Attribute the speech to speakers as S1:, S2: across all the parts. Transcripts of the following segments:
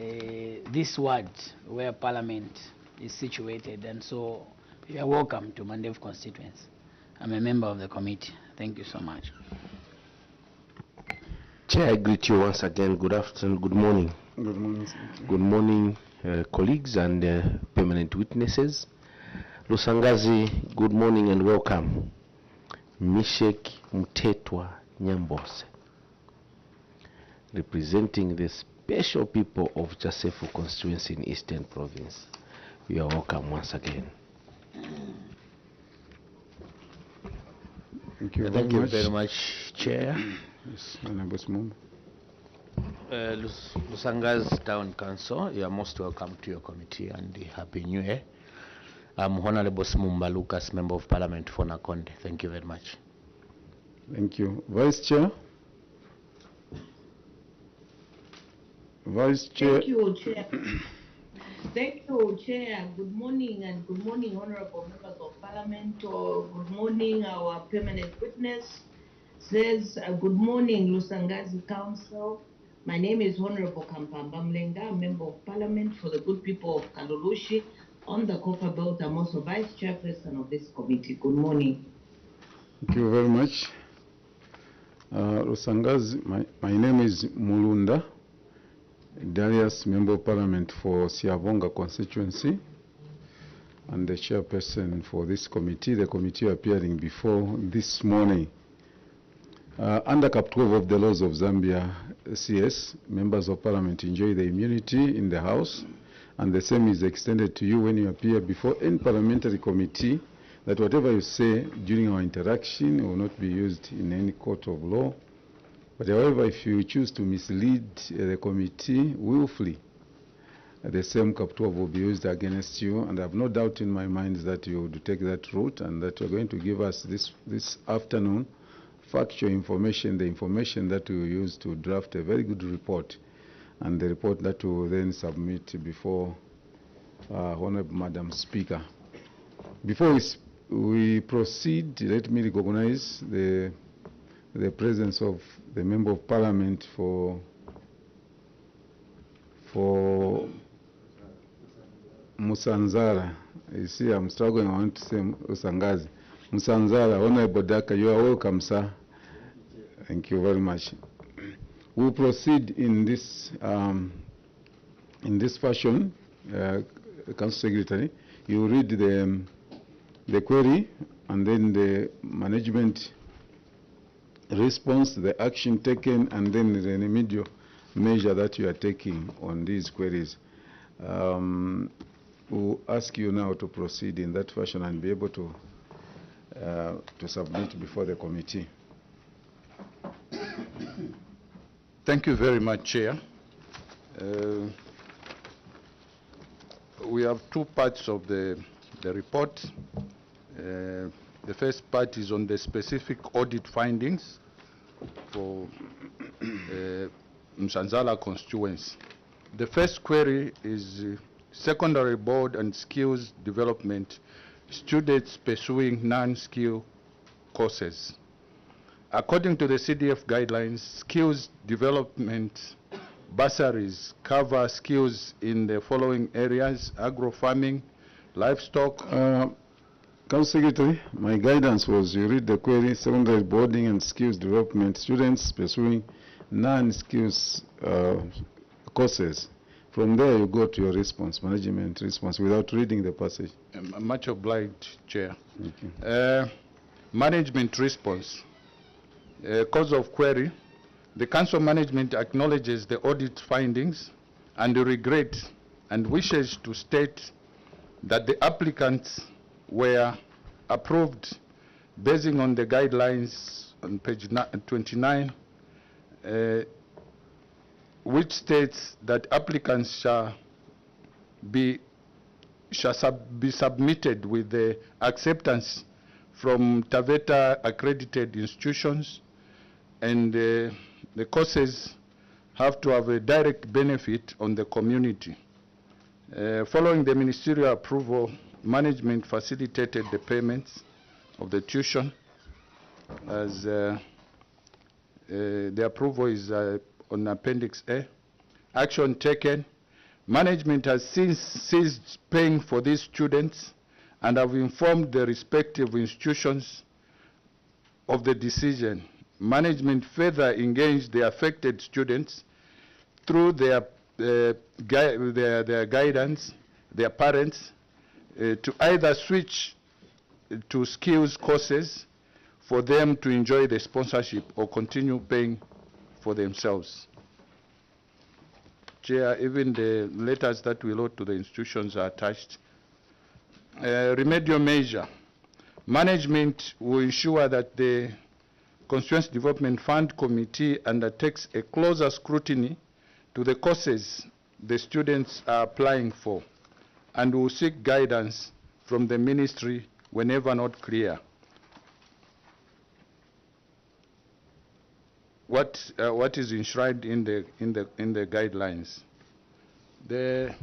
S1: this ward where Parliament is situated, and so you are welcome to Mandev constituency. I'm a member of the committee. Thank you so much.
S2: Chair, I greet you once again. Good afternoon, good morning.
S3: Good morning.
S2: Good morning, colleagues and permanent witnesses. Lusangazi, good morning and welcome. Mishek Mtetwa Nyambose, representing the special people of Jasefu constituency in Eastern Province. You are welcome once again.
S3: Thank you
S2: very much, Chair.
S3: Yes, Honorable Smumba.
S2: Lusangazi Town Council, you are most welcome to your committee and Happy New Year. I'm Honorable Smumba Lucas, Member of Parliament for Nakonde. Thank you very much.
S3: Thank you. Vice Chair. Vice Chair.
S4: Thank you, Chair. Thank you, Chair. Good morning, and good morning, Honorable Members of Parliament. Or good morning, our permanent witness. Says, good morning, Lusangazi Council. My name is Honorable Kampamba Mlenga, Member of Parliament for the good people of Kalulushi on the Copper Belt. I'm also Vice Chairperson of this committee. Good morning.
S3: Thank you very much. Lusangazi, my name is Mulunda Darius, Member of Parliament for Siavonga constituency and the chairperson for this committee, the committee appearing before this morning. Under Cap 12 of the laws of Zambia CS, members of Parliament enjoy the immunity in the House, and the same is extended to you when you appear before any parliamentary committee, that whatever you say during our interaction will not be used in any court of law. But however, if you choose to mislead the committee willfully, the same Cap 12 will be used against you, and I have no doubt in my mind that you would take that route and that you're going to give us this afternoon factual information, the information that we will use to draft a very good report, and the report that we will then submit before Honorable Madam Speaker. Before we proceed, let me recognize the presence of the Member of Parliament for Musanzara. You see, I'm struggling. I want to say Usangazi. Musanzara, Honorable Daka, you are welcome, sir. Thank you very much. We'll proceed in this fashion. Council Secretary, you read the query and then the management response, the action taken, and then the remedial measure that you are taking on these queries. We'll ask you now to proceed in that fashion and be able to submit before the committee.
S5: Thank you very much, Chair. We have two parts of the report. The first part is on the specific audit findings for Msanzala constituency. The first query is secondary board and skills development, students pursuing non-skill courses. According to the CDF guidelines, skills development bursaries cover skills in the following areas: agro-farming, livestock.
S3: Council Secretary, my guidance was you read the query, secondary boarding and skills development, students pursuing non-skills courses. From there you go to your response, management response, without reading the passage.
S5: Much obliged, Chair.
S3: Thank you.
S5: Management response. Cause of query. The Council management acknowledges the audit findings and regret and wishes to state that the applicants were approved basing on the guidelines on page 29, which states that applicants shall be submitted with the acceptance from TAVETA accredited institutions, and the courses have to have a direct benefit on the community. Following the ministerial approval, management facilitated the payments of the tuition, as the approval is on Appendix A. Action taken. Management has since ceased paying for these students and have informed the respective institutions of the decision. Management further engaged the affected students through their guidance, their parents, to either switch to skills courses for them to enjoy the sponsorship or continue paying for themselves. Chair, even the letters that we wrote to the institutions are attached. Remedial measure. Management will ensure that the Constituency Development Fund Committee undertakes a closer scrutiny to the courses the students are applying for and will seek guidance from the ministry whenever not clear. What is enshrined in the guidelines? The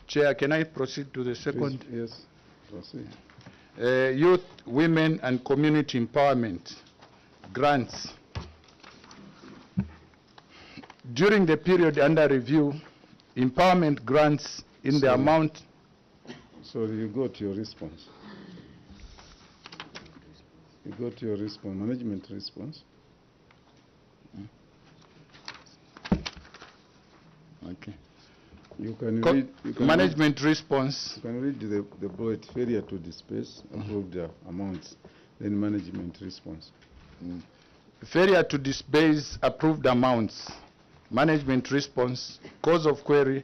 S5: Chair, can I proceed to the second?
S3: Please, yes, proceed.
S5: Youth, women, and community empowerment grants. During the period under review, empowerment grants in the amount.
S3: So you got your response. You got your response, management response.
S5: Okay.
S3: You can read. You can
S5: management response.
S3: You can read the bullet failure to disperse approved amounts, then management response.
S5: Failure to disperse approved amounts. Management response. Cause of query.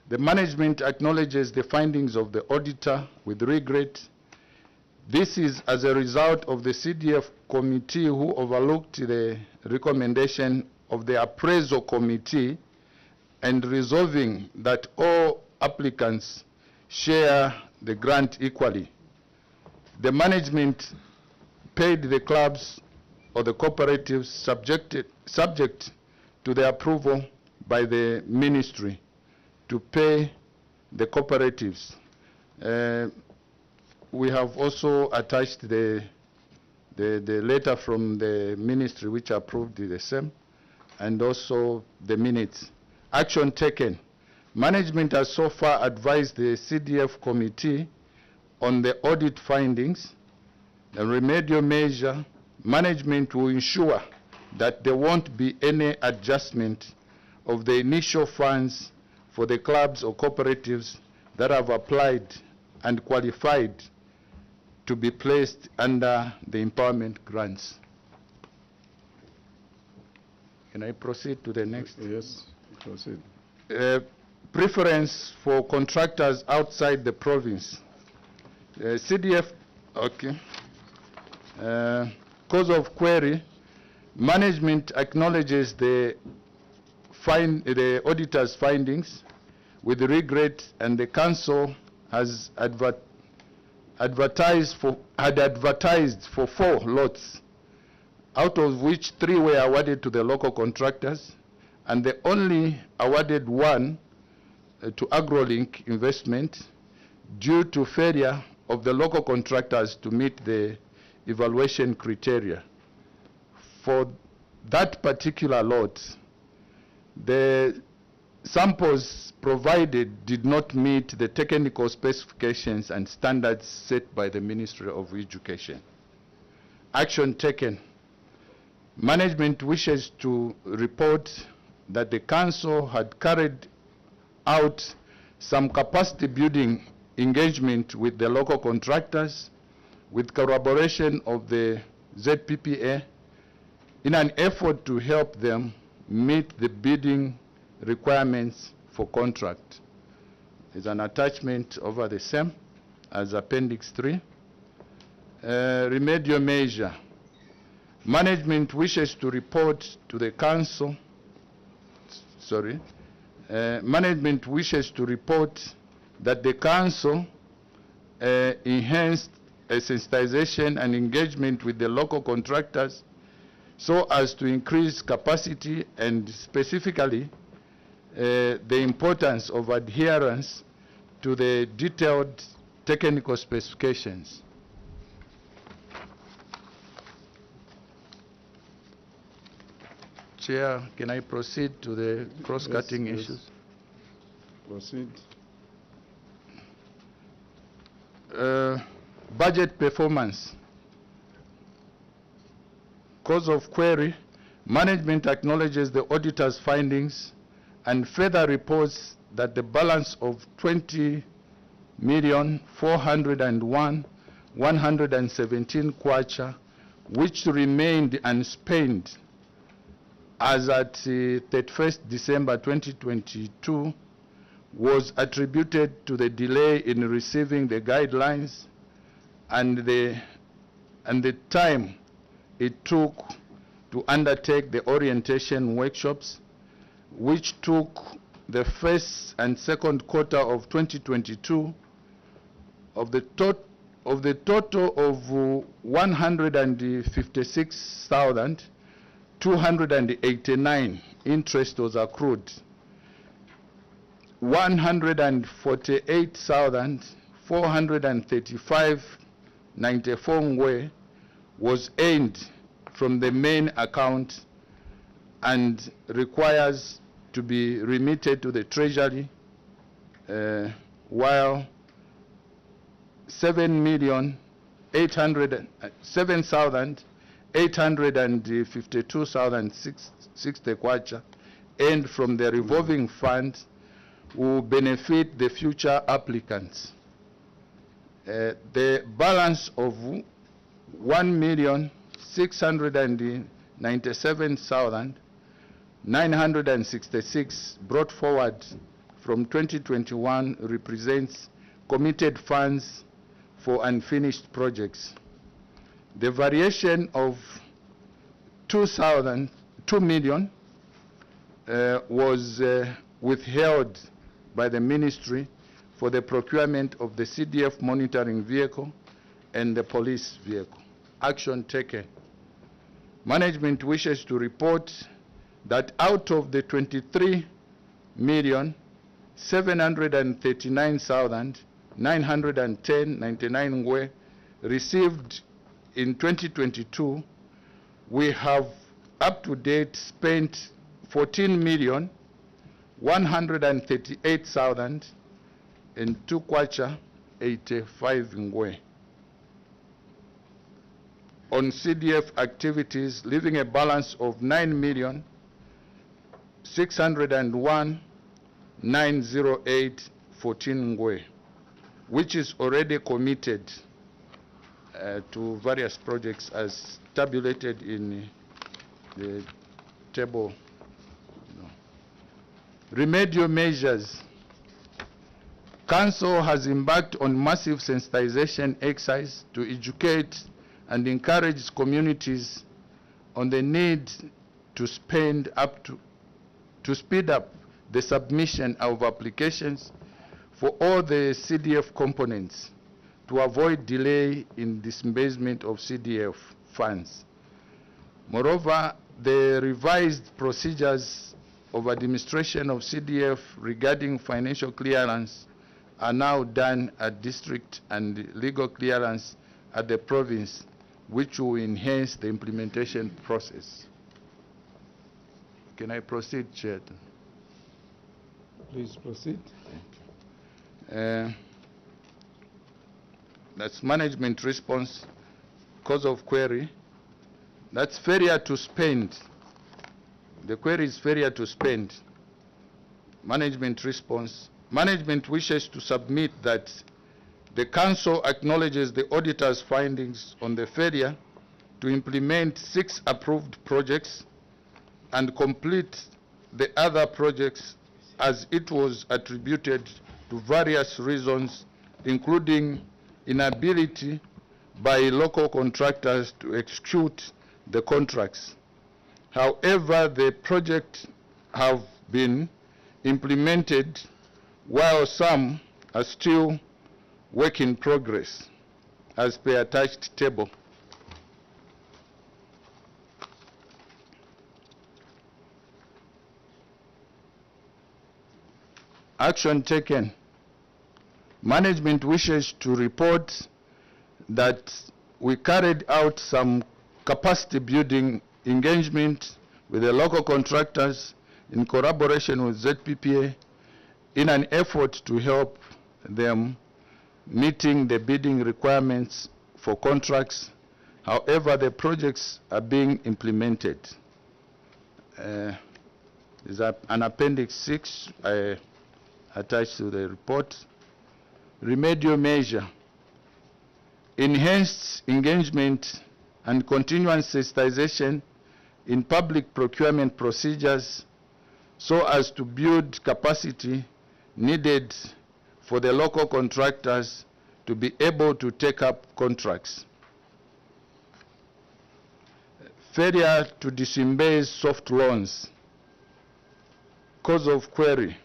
S5: The management acknowledges the findings of the auditor with regret. This is as a result of the CDF committee who overlooked the recommendation of the appraisal committee and resolving that all applicants share the grant equally. The management paid the clubs or the cooperatives subject to the approval by the ministry to pay the cooperatives. We have also attached the letter from the ministry which approved the same, and also the minutes. Action taken. Management has so far advised the CDF committee on the audit findings. The remedial measure, management will ensure that there won't be any adjustment of the initial funds for the clubs or cooperatives that have applied and qualified to be placed under the empowerment grants. Can I proceed to the next?
S3: Yes, proceed.
S5: Preference for contractors outside the province. CDF, okay. Cause of query, management acknowledges the auditor's findings with regret, and the council has advertised for 4 lots, out of which 3 were awarded to the local contractors, and they only awarded 1 to AgroLink Investment due to failure of the local contractors to meet the evaluation criteria. For that particular lot, the samples provided did not meet the technical specifications and standards set by the Ministry of Education. Action taken. Management wishes to report that the council had carried out some capacity building engagement with the local contractors with collaboration of the ZPPA in an effort to help them meet the bidding requirements for contract. There's an attachment over the same as Appendix 3. Remedial measure. Management wishes to report to the council, management wishes to report that the council enhanced sensitization and engagement with the local contractors so as to increase capacity and specifically the importance of adherence to the detailed technical specifications. Chair, can I proceed to the cross-cutting issues?
S3: Proceed.
S5: Budget performance. Cause of query, management acknowledges the auditor's findings and further reports that the balance of 20,401,117 kwacha, which remained unspent as at 31st December 2022, was attributed to the delay in receiving the guidelines and the time it took to undertake the orientation workshops, which took the first and second quarter of 2022. Of the total of 156,289 interest was accrued. 148,435.94 ngwe was earned from the main account and requires to be remitted to the Treasury, while 7,852,060 kwacha earned from the revolving fund will benefit the future applicants. The balance of 1,697,966 brought forward from 2021 represents committed funds for unfinished projects. The variation of 2 million was withheld by the ministry for the procurement of the CDF monitoring vehicle and the police vehicle. Action taken. Management wishes to report that out of the 23,739,910.99 ngwe received in 2022, we have up to date spent 14,138,002 kwacha 85 ngwe on CDF activities, leaving a balance of 9,601,908.14 ngwe, which is already committed to various projects as tabulated in the table. Remedial measures. Council has embarked on massive sensitization exercise to educate and encourage communities on the need to speed up the submission of applications for all the CDF components to avoid delay in disbursement of CDF funds. Moreover, the revised procedures of administration of CDF regarding financial clearance are now done at district and legal clearance at the province, which will enhance the implementation process. Can I proceed, Chair?
S3: Please proceed.
S5: That's management response, cause of query. That's failure to spend. The query is failure to spend. Management response. Management wishes to submit that the Council acknowledges the auditor's findings on the failure to implement 6 approved projects and complete the other projects as it was attributed to various reasons, including inability by local contractors to execute the contracts. However, the projects have been implemented while some are still work in progress as per attached table. Action taken. Management wishes to report that we carried out some capacity building engagement with the local contractors in collaboration with ZPPA in an effort to help them meeting the bidding requirements for contracts. However, the projects are being implemented. There's an Appendix 6 attached to the report. Remedial measure: enhanced engagement and continuous sensitization in public procurement procedures so as to build capacity needed for the local contractors to be able to take up contracts. Failure to disburse soft loans. Cause of query: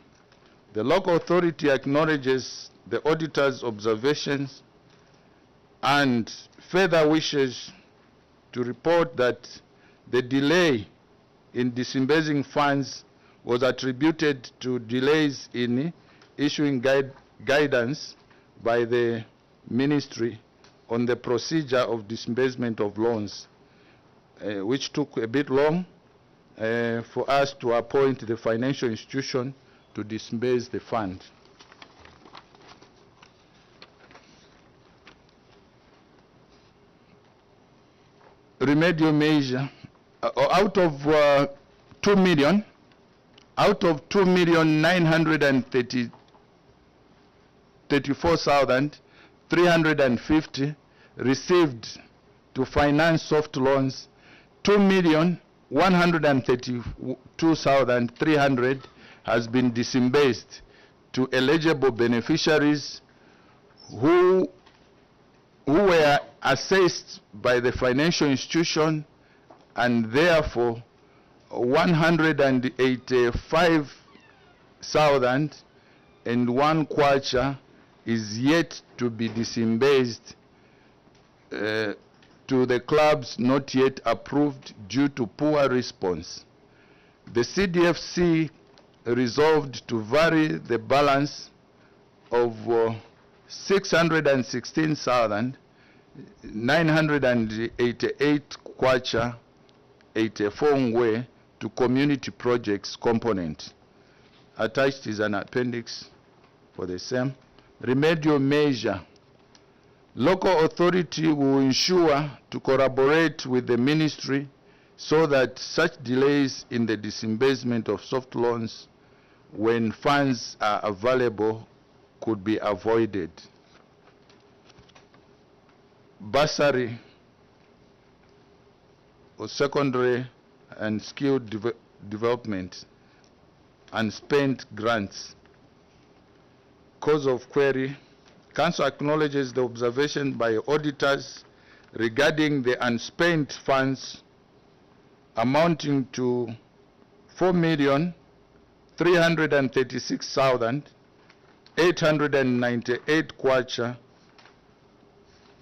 S5: the local authority acknowledges the auditor's observations and further wishes to report that the delay in disbursing funds was attributed to delays in issuing guidance by the ministry on the procedure of disbursement of loans, which took a bit long for us to appoint the financial institution to disburse the fund. Remedial measure: out of 2,934,350 received to finance soft loans, 2,132,300 has been disbursed to eligible beneficiaries who were assessed by the financial institution, and therefore 185,001 kwacha is yet to be disbursed to the clubs not yet approved due to poor response. The CDFC resolved to vary the balance of 616,988 kwacha 84 ngwe to community projects component. Attached is an appendix for the same. Remedial measure: local authority will ensure to collaborate with the ministry so that such delays in the disbursement of soft loans when funds are available could be avoided. Bursary or secondary and skill development and spent grants. Cause of query: Council acknowledges the observation by auditors regarding the unspent funds amounting to 4,336,898 kwacha.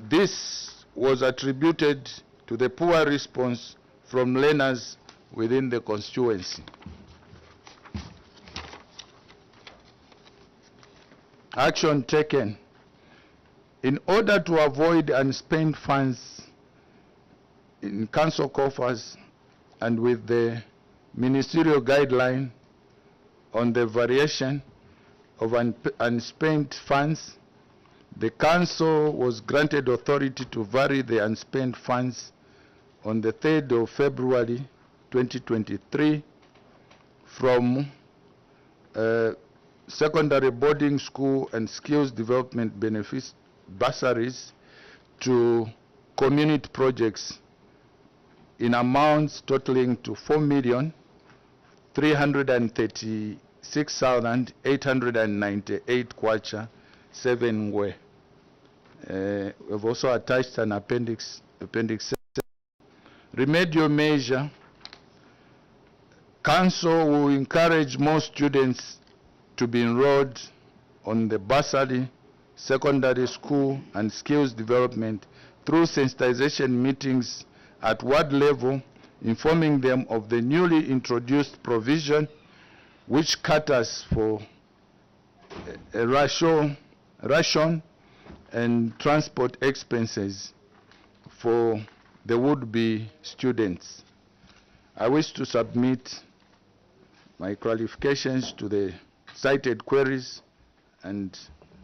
S5: This was attributed to the poor response from learners within the constituency. Action taken: in order to avoid unspent funds in council coffers and with the ministerial guideline on the variation of unspent funds, the council was granted authority to vary the unspent funds on the 3rd of February 2023 from secondary boarding school and skills development benefits bursaries to community projects in amounts totaling to 4,336,898 kwacha 7 ngwe. We've also attached an appendix 7. Remedial measure: Council will encourage more students to be enrolled on the bursary, secondary school and skills development through sensitization meetings at ward level, informing them of the newly introduced provision which caters for a ration and transport expenses for the would-be students. I wish to submit my qualifications to the cited queries and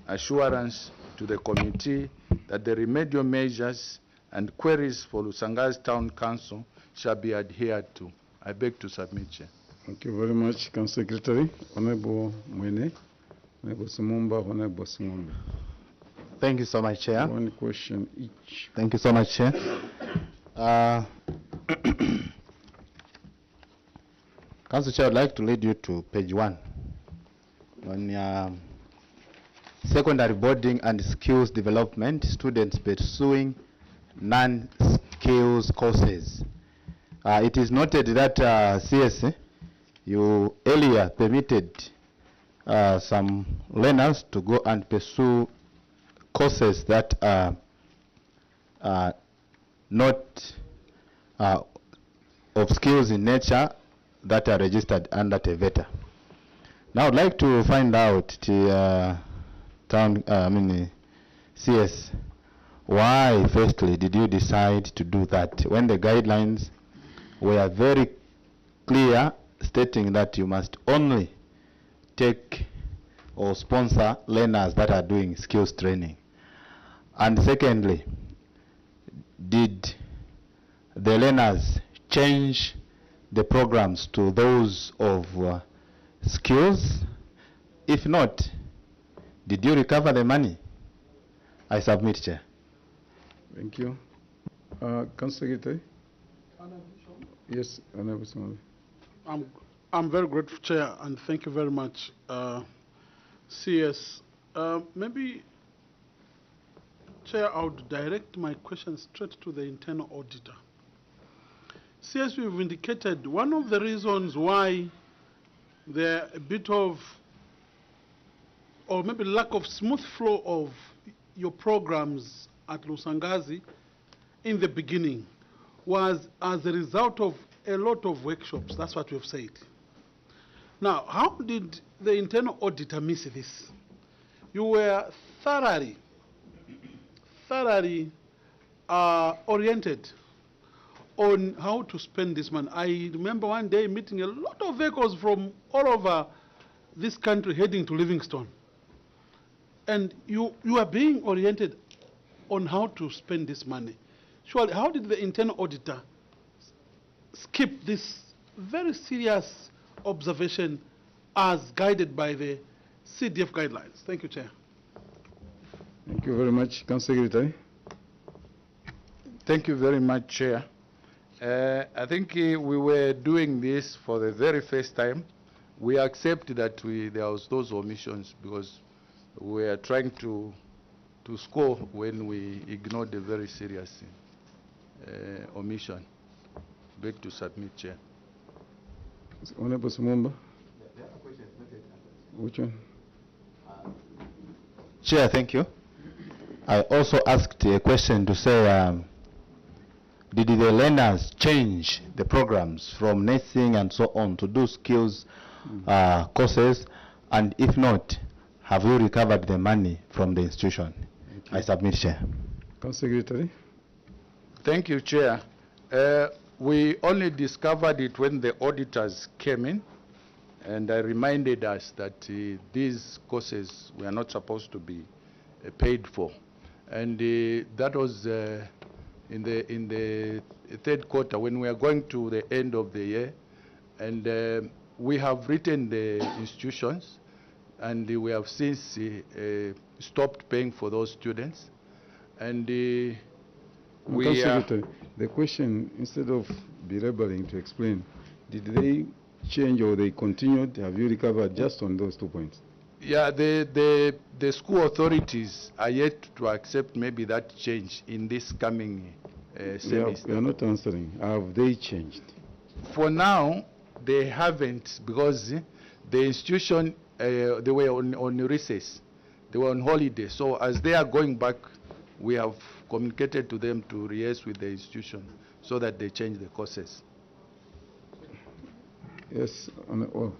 S5: assurance to the committee that the remedial measures and queries for Lusangazi Town Council shall be adhered to. I beg to submit, Chair.
S3: Thank you very much, Council Secretary. Honorable Mwene, Honorable Sumumba, Honorable Sumumba.
S2: Thank you so much, Chair.
S3: One question each.
S2: Thank you so much, Chair. Council Chair, I would like to lead you to page 1 on secondary boarding and skills development, students pursuing non-skills courses. It is noted that CS, you earlier permitted some learners to go and pursue courses that are not of skills in nature that are registered under TVETA. Now I'd like to find out CS, why firstly did you decide to do that when the guidelines were very clear, stating that you must only take or sponsor learners that are doing skills training? And secondly, did the learners change the programs to those of skills? If not, did you recover the money? I submit, Chair.
S3: Thank you. Council Secretary? Yes, Honorable Sumumba.
S6: I'm very grateful, Chair, and thank you very much, CS. Maybe, Chair, I would direct my question straight to the internal auditor. CS, we've indicated one of the reasons why there a bit of, or maybe lack of smooth flow of your programs at Lusangazi in the beginning was as a result of a lot of workshops. That's what we've said. Now, how did the internal auditor miss this? You were thoroughly oriented on how to spend this money. I remember one day meeting a lot of vehicles from all over this country heading to Livingstone. And you are being oriented on how to spend this money. Surely, how did the internal auditor skip this very serious observation as guided by the CDF guidelines? Thank you, Chair.
S3: Thank you very much, Council Secretary.
S5: Thank you very much, Chair. I think we were doing this for the very first time. We accept that there was those omissions because we are trying to score when we ignored a very serious omission. Beg to submit, Chair.
S3: Honorable Sumumba. Which one?
S2: Chair, thank you. I also asked a question to say, did the learners change the programs from nursing and so on to do skills courses? And if not, have you recovered the money from the institution? I submit, Chair.
S3: Council Secretary.
S5: Thank you, Chair. We only discovered it when the auditors came in, and I reminded us that these courses were not supposed to be paid for. And that was in the third quarter when we are going to the end of the year. And we have written the institutions, and we have since stopped paying for those students. And we are...
S3: The question, instead of belaboring to explain, did they change or they continued? Have you recovered just on those 2 points?
S5: Yeah, the school authorities are yet to accept maybe that change in this coming semester.
S3: We are not answering. Have they changed?
S5: For now, they haven't, because the institution, they were on recess. They were on holiday. So as they are going back, we have communicated to them to liaise with the institution so that they change the courses.
S3: Yes, Honorable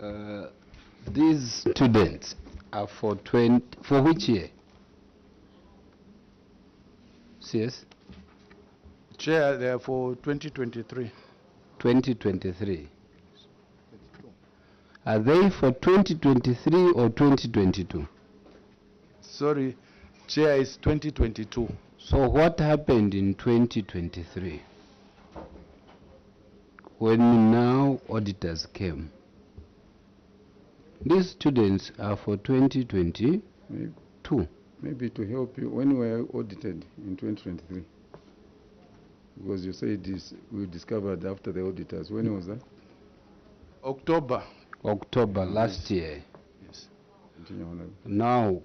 S3: Sumumba.
S7: These students are for which year? CS?
S5: Chair, they are for 2023.
S7: 2023. Are they for 2023 or 2022?
S5: Sorry, Chair, is 2022.
S7: So what happened in 2023? When now auditors came. These students are for 2022.
S3: Maybe to help you, when we were audited in 2023, because you said this, we discovered after the auditors. When was that?
S5: October.
S7: October last year.
S5: Yes.
S3: Continue, Honorable.
S7: Now,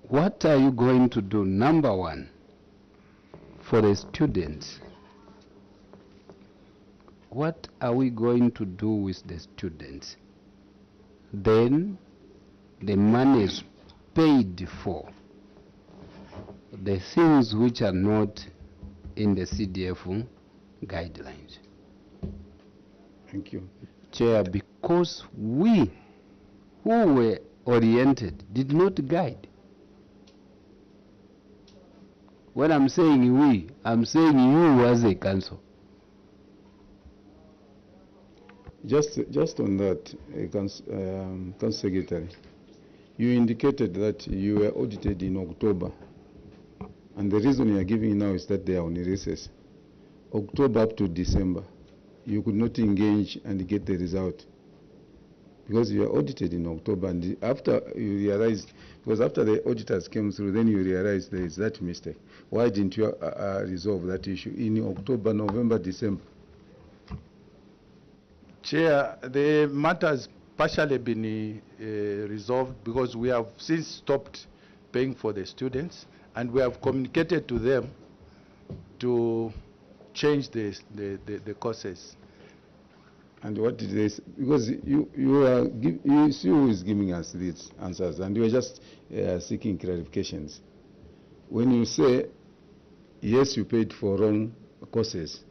S7: what are you going to do, number one, for the students? What are we going to do with the students? Then the money is paid for the things which are not in the CDF guidelines.
S3: Thank you.
S7: Chair, because we who were oriented did not guide. When I'm saying we, I'm saying you as a council.
S3: Just on that, Council Secretary, you indicated that you were audited in October, and the reason you are giving now is that they are on recess. October up to December, you could not engage and get the result because you were audited in October, and after you realized, because after the auditors came through, then you realized there is that mistake. Why didn't you resolve that issue in October, November, December?
S5: Chair, the matter has partially been resolved because we have since stopped paying for the students, and we have communicated to them to change the courses.
S3: And what did they say? Because you see who is giving us these answers, and you are just seeking clarifications. When you say, yes, you paid for wrong courses,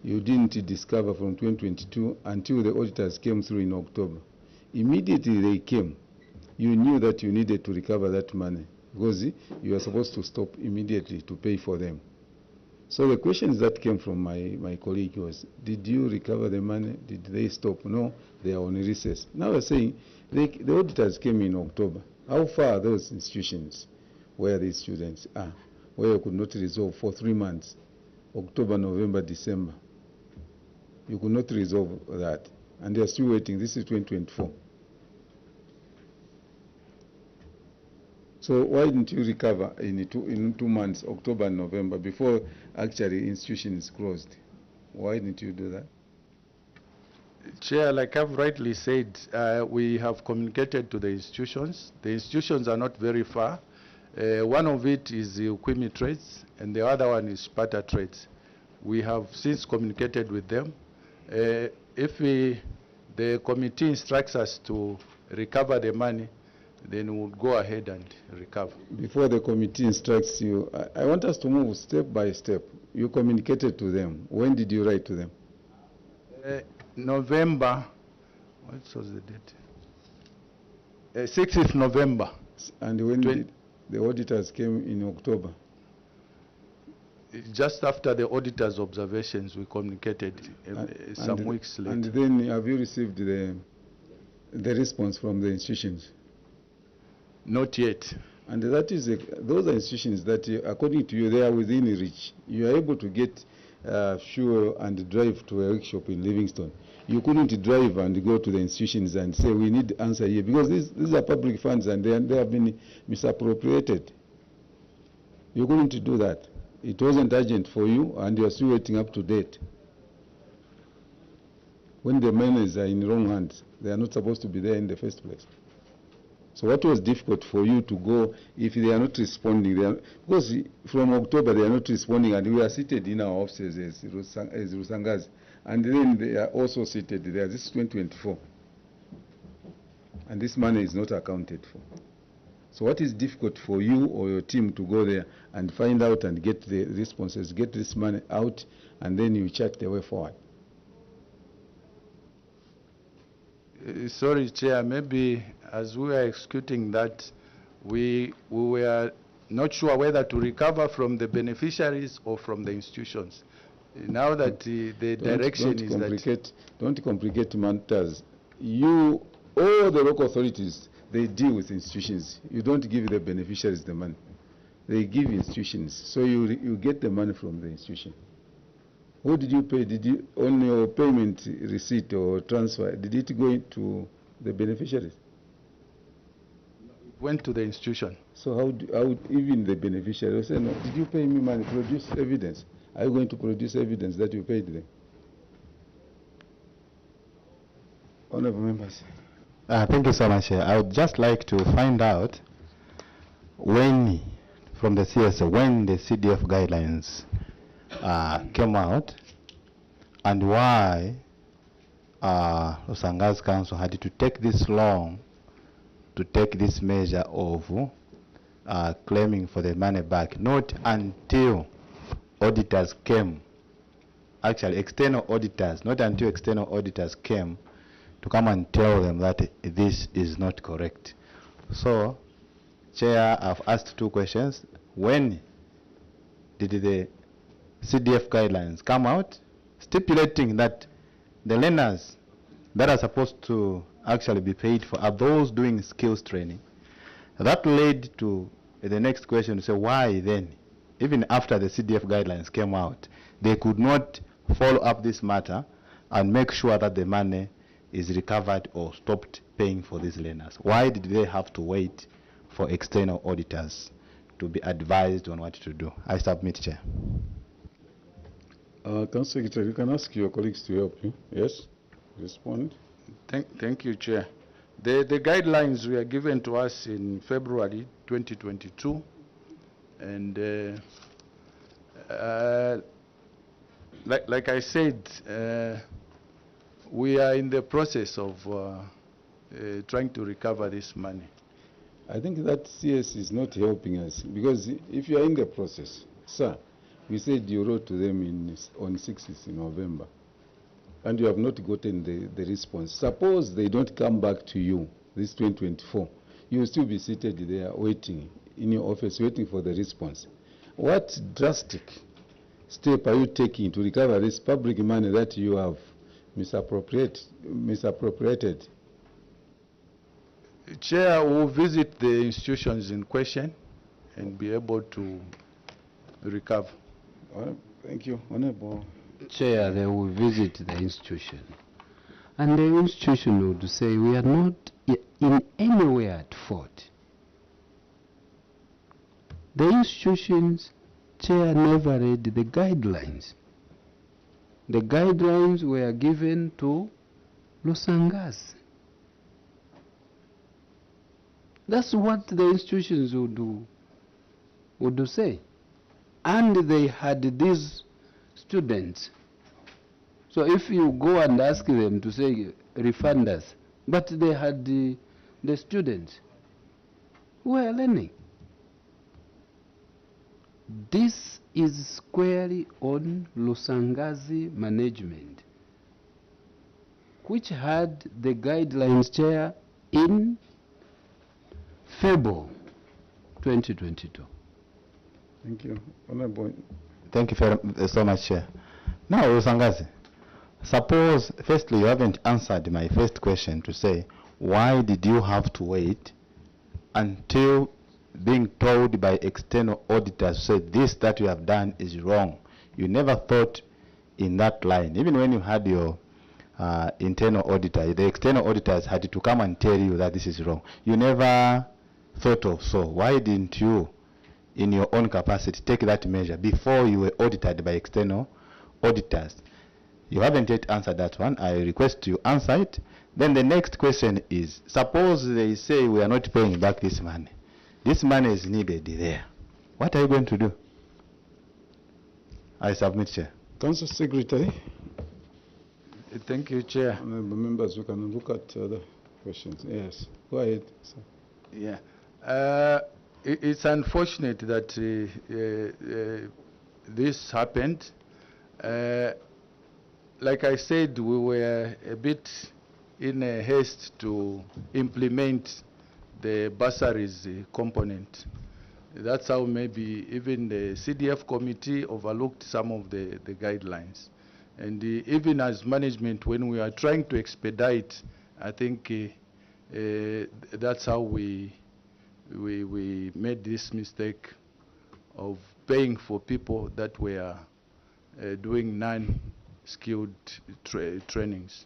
S3: you didn't discover from 2022 until the auditors came through in October. Immediately they came, you knew that you needed to recover that money because you were supposed to stop immediately to pay for them. So the questions that came from my colleague was, did you recover the money? Did they stop? No, they are on recess. Now we're saying the auditors came in October. How far are those institutions where these students are, where you could not resolve for 3 months, October, November, December? You could not resolve that, and they are still waiting. This is 2024. So why didn't you recover in 2 months, October and November, before actually institutions closed? Why didn't you do that?
S5: Chair, like I've rightly said, we have communicated to the institutions. The institutions are not very far. One of it is the Ukwimi Trades, and the other one is Sparta Trades. We have since communicated with them. If the committee instructs us to recover the money, then we'll go ahead and recover.
S3: Before the committee instructs you, I want us to move step by step. You communicated to them. When did you write to them?
S5: November, what was the date? 6th of November.
S3: And when did the auditors came in October?
S5: Just after the auditor's observations, we communicated some weeks later.
S3: And then have you received the response from the institutions?
S5: Not yet.
S3: And that is those are institutions that, according to you, they are within reach. You are able to get fuel and drive to a workshop in Livingstone. You couldn't drive and go to the institutions and say, we need answer here, because these are public funds and they have been misappropriated. You couldn't do that. It wasn't urgent for you, and you are still waiting up to date. When the monies are in wrong hands, they are not supposed to be there in the first place. So what was difficult for you to go if they are not responding? Because from October they are not responding, and we are seated in our offices as Rusangas, and then they are also seated there. This is 2024, and this money is not accounted for. So what is difficult for you or your team to go there and find out and get the responses, get this money out, and then you check the way forward?
S5: Sorry, Chair, maybe as we were executing that, we were not sure whether to recover from the beneficiaries or from the institutions. Now that the direction is that...
S3: Don't complicate matters. All the local authorities, they deal with institutions. You don't give the beneficiaries the money. They give institutions. So you get the money from the institution. Who did you pay? Did you, on your payment receipt or transfer, did it go into the beneficiaries?
S5: Went to the institution.
S3: So how even the beneficiary will say, no, did you pay me money? Produce evidence. Are you going to produce evidence that you paid them? Honorable members.
S2: Thank you so much. I would just like to find out when, from the CS, when the CDF guidelines came out and why Lusanga's Council had to take this long to take this measure of claiming for the money back, not until auditors came, actually external auditors, not until external auditors came to come and tell them that this is not correct. So, Chair, I've asked 2 questions. When did the CDF guidelines come out stipulating that the learners that are supposed to actually be paid for are those doing skills training? That led to the next question to say, why then, even after the CDF guidelines came out, they could not follow up this matter and make sure that the money is recovered or stopped paying for these learners? Why did they have to wait for external auditors to be advised on what to do? I submit, Chair.
S3: Council Secretary, you can ask your colleagues to help you. Yes? Respond.
S5: Thank you, Chair. The guidelines were given to us in February 2022, and like I said, we are in the process of trying to recover this money.
S3: I think that CS is not helping us, because if you are in the process, sir, we said you wrote to them on 6th November, and you have not gotten the response. Suppose they don't come back to you this 2024, you will still be seated there waiting in your office, waiting for the response. What drastic step are you taking to recover this public money that you have misappropriated?
S5: Chair will visit the institutions in question and be able to recover.
S3: Thank you. Honorable
S7: Chair, they will visit the institution. And the institution would say, we are not in any way at fault. The institutions, Chair, never read the guidelines. The guidelines were given to Lusangas. That's what the institutions would say. And they had these students. So if you go and ask them to say, refund us, but they had the students who were learning. This is squarely on Lusangazi management, which had the guidelines, Chair, in February 2022.
S3: Thank you. Honorable.
S2: Thank you so much, Chair. Now, Lusangazi, suppose, firstly, you haven't answered my first question to say, why did you have to wait until being told by external auditors say this that you have done is wrong? You never thought in that line. Even when you had your internal auditor, the external auditors had to come and tell you that this is wrong. You never thought of so. Why didn't you, in your own capacity, take that measure before you were audited by external auditors? You haven't yet answered that one. I request you answer it. Then the next question is, suppose they say we are not paying back this money. This money is needed there. What are you going to do? I submit, Chair.
S3: Council Secretary.
S5: Thank you, Chair.
S3: Honorable members, we can look at other questions. Yes, go ahead, sir.
S5: Yeah. It's unfortunate that this happened. Like I said, we were a bit in a haste to implement the bursaries component. That's how maybe even the CDF committee overlooked some of the guidelines. And even as management, when we are trying to expedite, I think that's how we made this mistake of paying for people that were doing non-skilled trainings.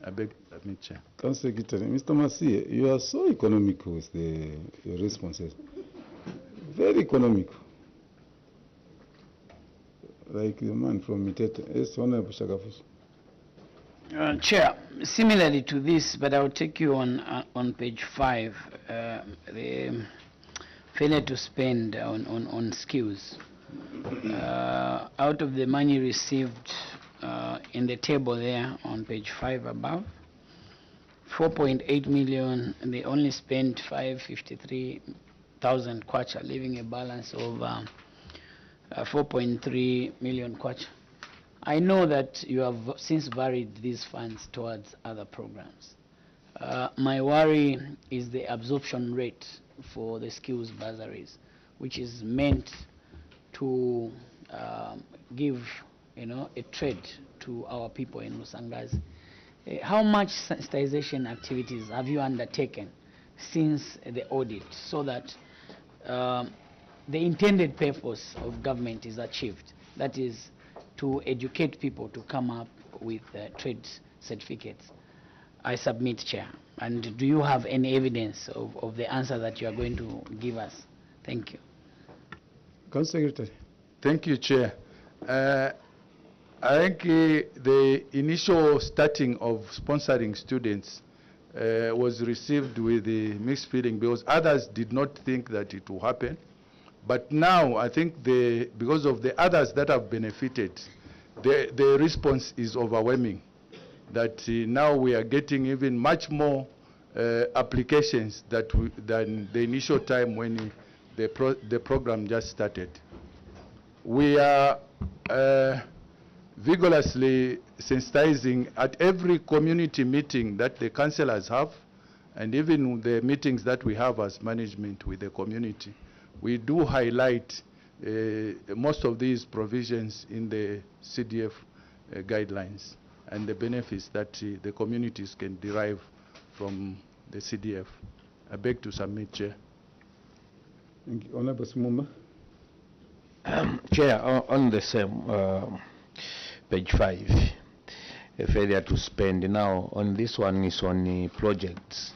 S5: I beg, Chair.
S3: Council Secretary, Mr. Masie, you are so economical with your responses. Very economical. Like the man from Mitete. Yes, Honorable Shagafus.
S1: Chair, similarly to this, but I'll take you on page 5, the failure to spend on skills. Out of the money received in the table there on page 5 above, 4.8 million, and they only spent 553,000 kwacha, leaving a balance of 4.3 million kwacha. I know that you have since varied these funds towards other programs. My worry is the absorption rate for the skills bursaries, which is meant to give, a trade to our people in Lusangazi. How much sensitization activities have you undertaken since the audit so that the intended purpose of government is achieved? That is, to educate people to come up with trade certificates. I submit, Chair. And do you have any evidence of the answer that you are going to give us? Thank you.
S3: Council Secretary.
S5: Thank you, Chair. I think the initial starting of sponsoring students was received with a mixed feeling because others did not think that it will happen. But now I think because of the others that have benefited, the response is overwhelming. That now we are getting even much more applications than the initial time when the program just started. We are vigorously sensitizing at every community meeting that the councillors have, and even the meetings that we have as management with the community. We do highlight most of these provisions in the CDF guidelines and the benefits that the communities can derive from the CDF. I beg to submit, Chair.
S3: Thank you. Honorable Simumba.
S8: Chair, on the same page 5, a failure to spend. Now, on this one is on projects.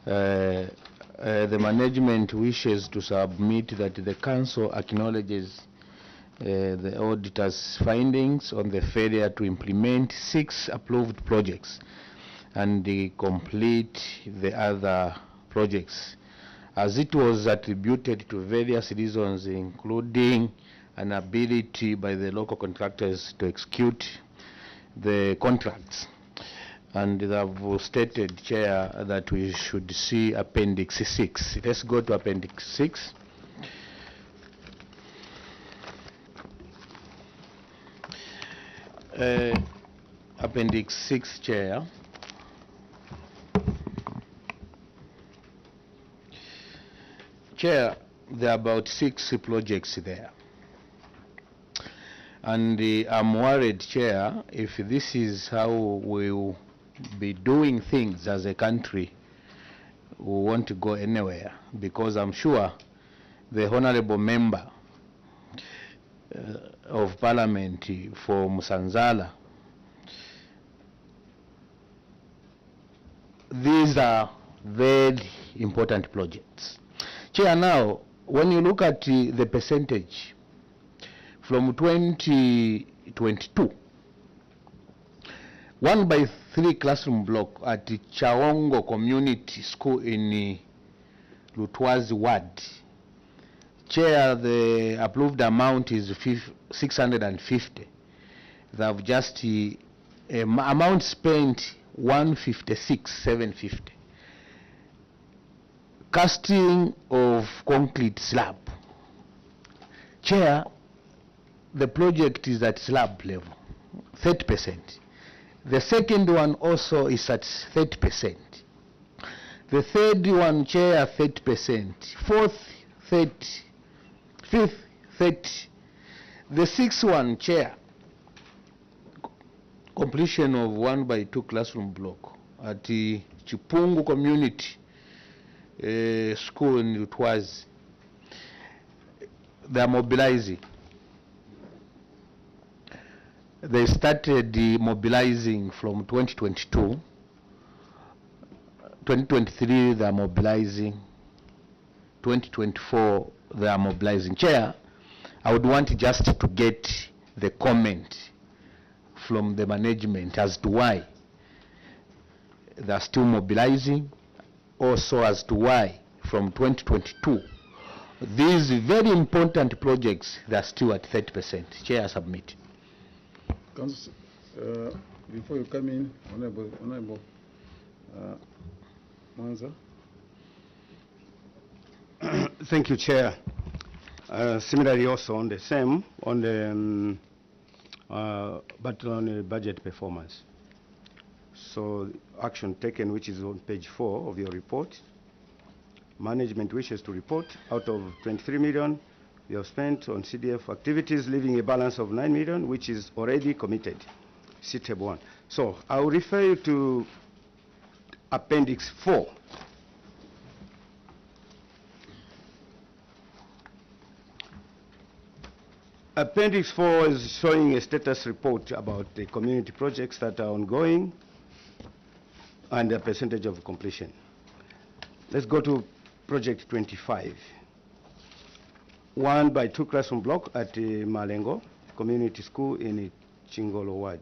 S8: The management wishes to submit that the council acknowledges the auditor's findings on the failure to implement 6 approved projects and complete the other projects, as it was attributed to various reasons, including an ability by the local contractors to execute the contracts. And they have stated, Chair, that we should see Appendix 6. Let's go to Appendix 6. Appendix 6, Chair. Chair, there are about 6 projects there. And I'm worried, Chair, if this is how we'll be doing things as a country, we won't go anywhere, because I'm sure the honorable member of Parliament for Musanzala, these are very important projects. Chair, now, when you look at the percentage from 2022, 1/3 classroom block at Chaongo Community School in Lutwazi Ward. Chair, the approved amount is 650. They have just amount spent 156,750. Casting of concrete slab. Chair, the project is at slab level, 30%. The second one also is at 30%. The third one, Chair, 30%. Fourth, 30, 5th, 30. The 6th one, Chair, completion of 1x2 classroom block at the Chipungu Community School in Utwazi. They are mobilizing. They started mobilizing from 2022. 2023 they are mobilizing. 2024 they are mobilizing. Chair, I would want just to get the comment from the management as to why they are still mobilizing, also as to why from 2022 these very important projects they are still at 30%. Chair, submit.
S3: Council, before you come in, Honorable Mwanza.
S9: Thank you, Chair. Similarly, also on the same, on the but on the budget performance. So action taken, which is on page 4 of your report. Management wishes to report out of 23 million we have spent on CDF activities, leaving a balance of 9 million, which is already committed. See table 1. So I will refer you to Appendix 4. Appendix 4 is showing a status report about the community projects that are ongoing and the percentage of completion. Let's go to project 25. 1x2 classroom block at Malengo Community School in Chingolo Ward.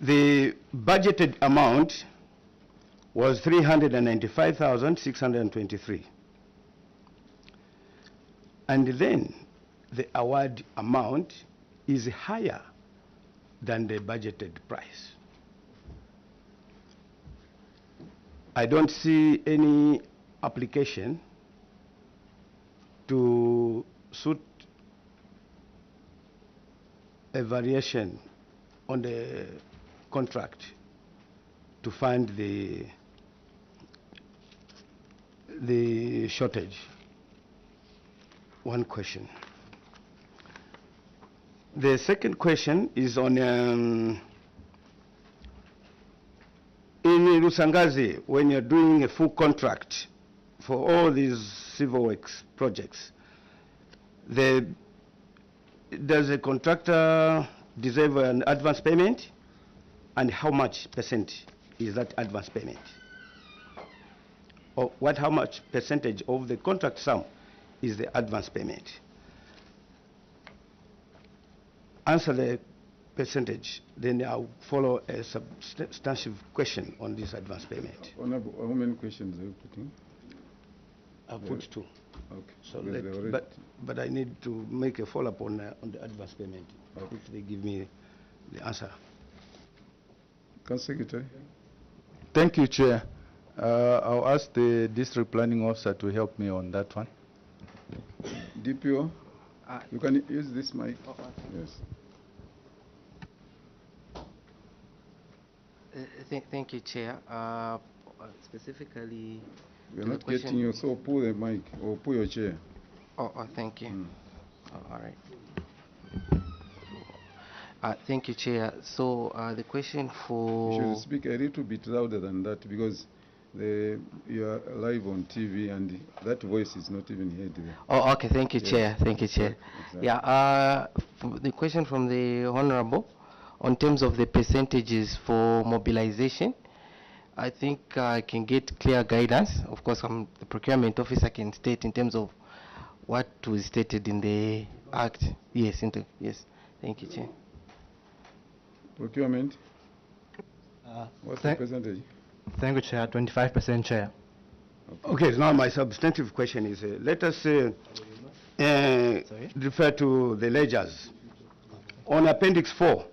S9: The budgeted amount was 395,623. And then the award amount is higher than the budgeted price. I don't see any application to suit a variation on the contract to fund the shortage. One question. The second question is on in Lusangazi, when you're doing a full contract for all these civil works projects, does the contractor deserve an advance payment? And how much percent is that advance payment? Or how much percentage of the contract sum is the advance payment? Answer the percentage, then I'll follow a substantive question on this advance payment.
S3: Honorable, how many questions are you putting?
S9: I'll put 2.
S3: Okay.
S9: So but I need to make a follow-up on the advance payment,
S3: okay,
S9: if they give me the answer.
S3: Council Secretary.
S5: Thank you, Chair. I'll ask the District Planning Officer to help me on that one.
S3: DPO, you can use this mic. Yes.
S10: Thank you, Chair. Specifically,
S3: We are not getting you, so pull the mic or pull your chair.
S10: Thank you. All right. Thank you, Chair. So the question for...
S3: You should speak a little bit louder than that, because you are live on TV and that voice is not even heard there.
S10: Oh, okay. Thank you, Chair. Thank you, Chair.
S3: Exactly.
S10: Yeah. The question from the Honorable on terms of the percentages for mobilization, I think I can get clear guidance. Of course, I'm the procurement officer, can state in terms of what was stated in the Act. Yes, yes. Thank you, Chair.
S3: Procurement? What's the percentage?
S11: Thank you, Chair. 25%, Chair.
S9: Okay, now my substantive question is, let us refer to the ledgers. On Appendix 4,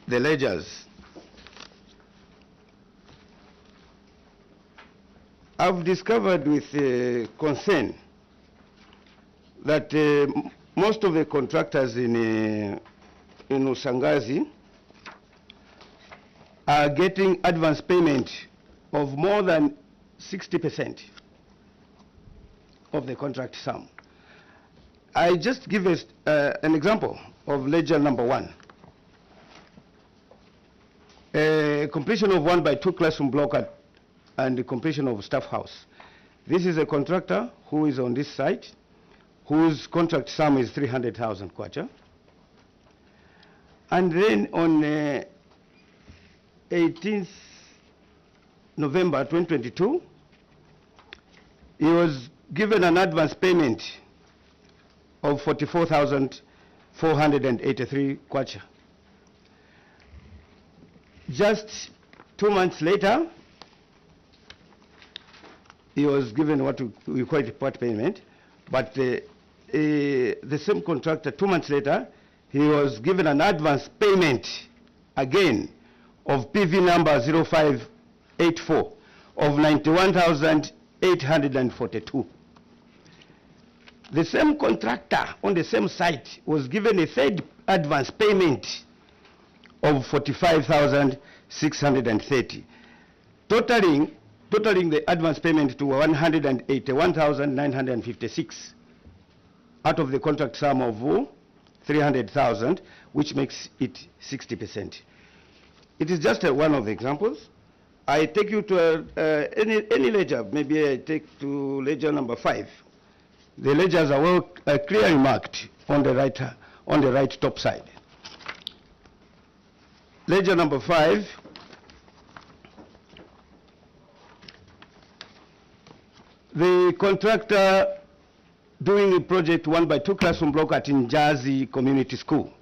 S9: the ledgers, I've discovered with concern that most of the contractors in Usangazi are getting advance payment of more than 60% of the contract sum. I just give us an example of ledger number 1. Completion of 1x2 classroom block and the completion of staff house. This is a contractor who is on this site, whose contract sum is 300,000 kwacha. And then on 18th November 2022, he was given an advance payment of 44,483 kwacha. Just 2 months later, he was given what we call it part payment, but the same contractor, 2 months later, he was given an advance payment again of PV number 0584 of 91,842. The same contractor on the same site was given a third advance payment of 45,630, totaling the advance payment to 181,956 out of the contract sum of 300,000, which makes it 60%. It is just one of the examples. I take you to any ledger. Maybe I take to ledger number 5. The ledgers are well clearly marked on the right top side. Ledger number 5. The contractor doing a project 1x2 classroom block at Njazi Community School.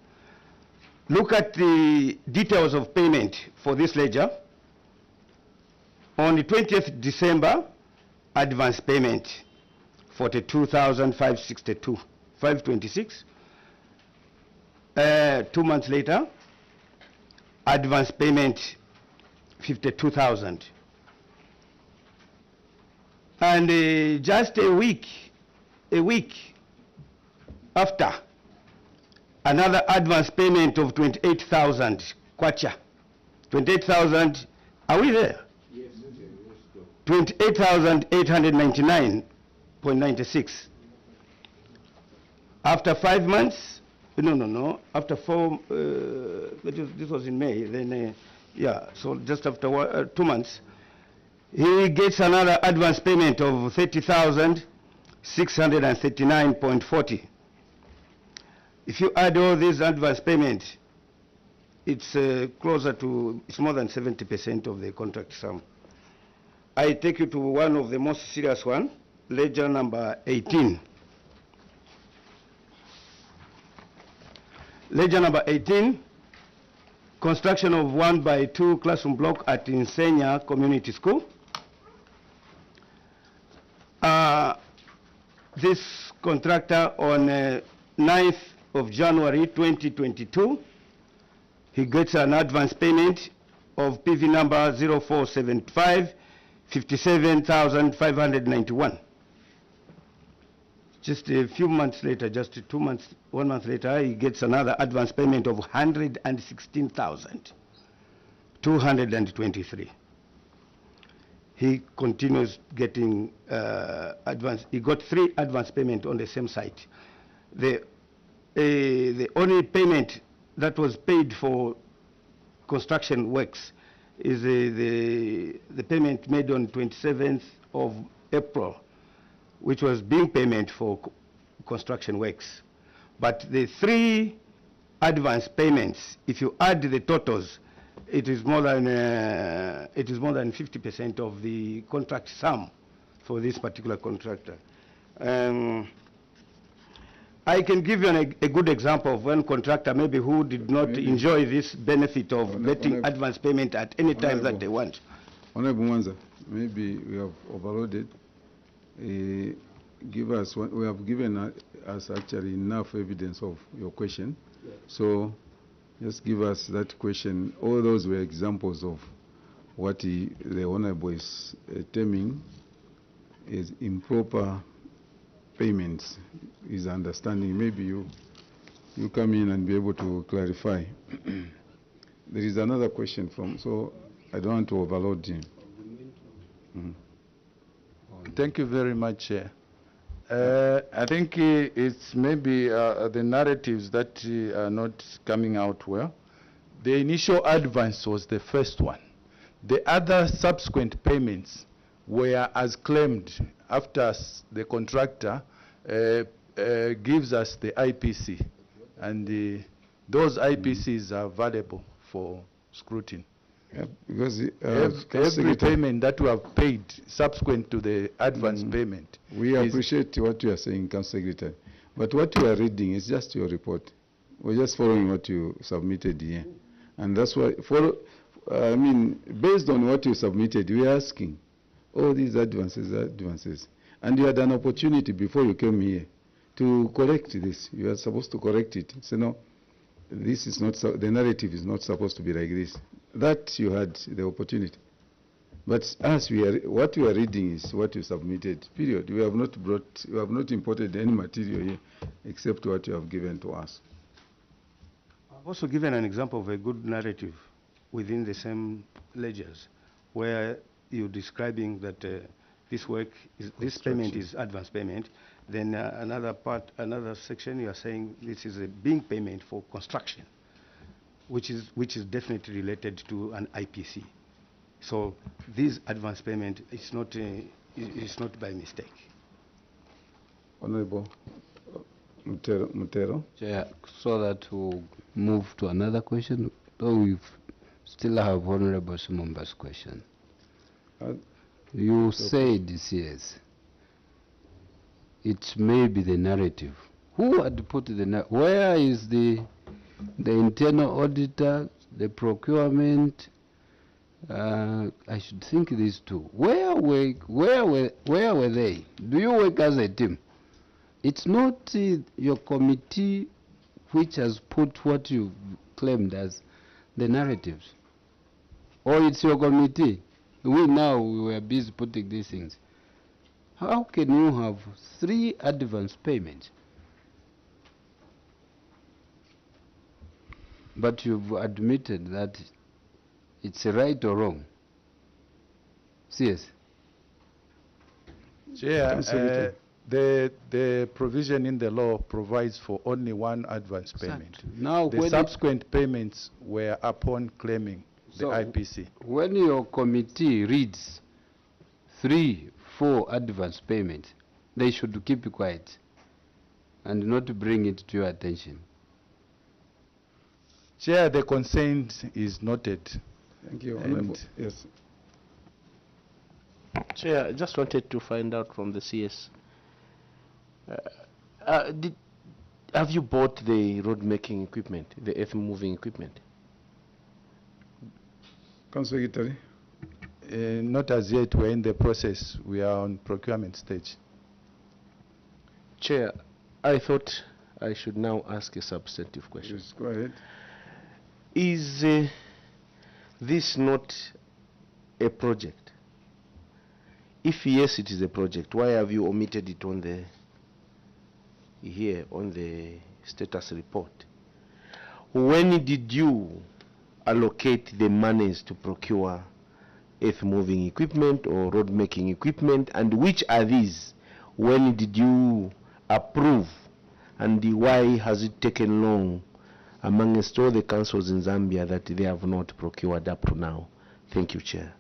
S9: Look at the details of payment for this ledger. On the 20th December, advance payment 42,526. 2 months later, advance payment 52,000. And just a week after, another advance payment of 28,000 kwacha. 28,000, are we there? Yes. 28,899.96. After 5 months, no, after 4, this was in May, then, yeah, so just after 2 months, he gets another advance payment of 30,639.40. If you add all these advance payments, it's closer to, it's more than 70% of the contract sum. I take you to one of the most serious one, ledger number 18. Ledger number 18, construction of 1x2 classroom block at Insenya Community School. This contractor on 9th of January 2022, he gets an advance payment of PV number 0475, 57,591. Just a few months later, just 2 months, 1 month later, he gets another advance payment of 116,223. He continues getting advance. He got 3 advance payments on the same site. The only payment that was paid for construction works is the payment made on 27th of April, which was being payment for construction works. But the 3 advance payments, if you add the totals, it is more than 50% of the contract sum for this particular contractor. I can give you a good example of one contractor maybe who did not enjoy this benefit of getting advance payment at any time that they want.
S3: Honorable Mwanza, maybe we have overloaded. Give us we have given us actually enough evidence of your question. Yes. So just give us that question. All those were examples of what the Honorable is terming is improper payments, is understanding. Maybe you come in and be able to clarify. There is another question from, so I don't want to overload him.
S5: Thank you very much, Chair. I think it's maybe the narratives that are not coming out well. The initial advance was the first one. The other subsequent payments were as claimed after the contractor gives us the IPC, and those IPCs are valuable for scrutiny.
S3: Yeah, because
S5: Every payment that we have paid subsequent to the advance payment.
S3: We appreciate what you are saying, Council Secretary. But what you are reading is just your report. We're just following what you submitted here. And that's why, based on what you submitted, we are asking all these advances. And you had an opportunity before you came here to correct this. You are supposed to correct it. So no, this is not, the narrative is not supposed to be like this. That you had the opportunity. But as what we are reading is what you submitted, period. We have not imported any material here except what you have given to us.
S9: I've also given an example of a good narrative within the same ledgers where you're describing that this payment is advance payment. Then another section you are saying this is a being payment for construction, which is definitely related to an IPC. So this advance payment is not by mistake.
S3: Honorable Mutero.
S7: Chair, so that we'll move to another question, though we still have Honorable Sumumba's question. You said yes. It may be the narrative. Who had put the narrative? Where is the internal auditor, the procurement? I should think these two. Where were they? Do you work as a team? It's not your committee which has put what you claimed as the narratives. Or it's your committee. We were busy putting these things. How can you have 3 advance payments? But you've admitted that it's right or wrong. Yes.
S5: Chair, the provision in the law provides for only 1 advance payment.
S7: Now,
S5: the subsequent payments were upon claiming the IPC.
S7: When your committee reads 3, 4 advance payments, they should keep quiet and not bring it to your attention.
S5: Chair, the consent is noted.
S3: Thank you, Honorable. Yes.
S12: Chair, I just wanted to find out from the CS. Have you bought the road making equipment, the earth moving equipment?
S3: Council Secretary.
S5: Not as yet. We're in the process. We are on procurement stage.
S12: Chair, I thought I should now ask a substantive question.
S3: Yes, go ahead.
S12: Is this not a project? If yes, it is a project, why have you omitted it on the status report? When did you allocate the monies to procure earth moving equipment or road making equipment, and which are these? When did you approve, and why has it taken long amongst all the councils in Zambia that they have not procured up to now? Thank you, Chair.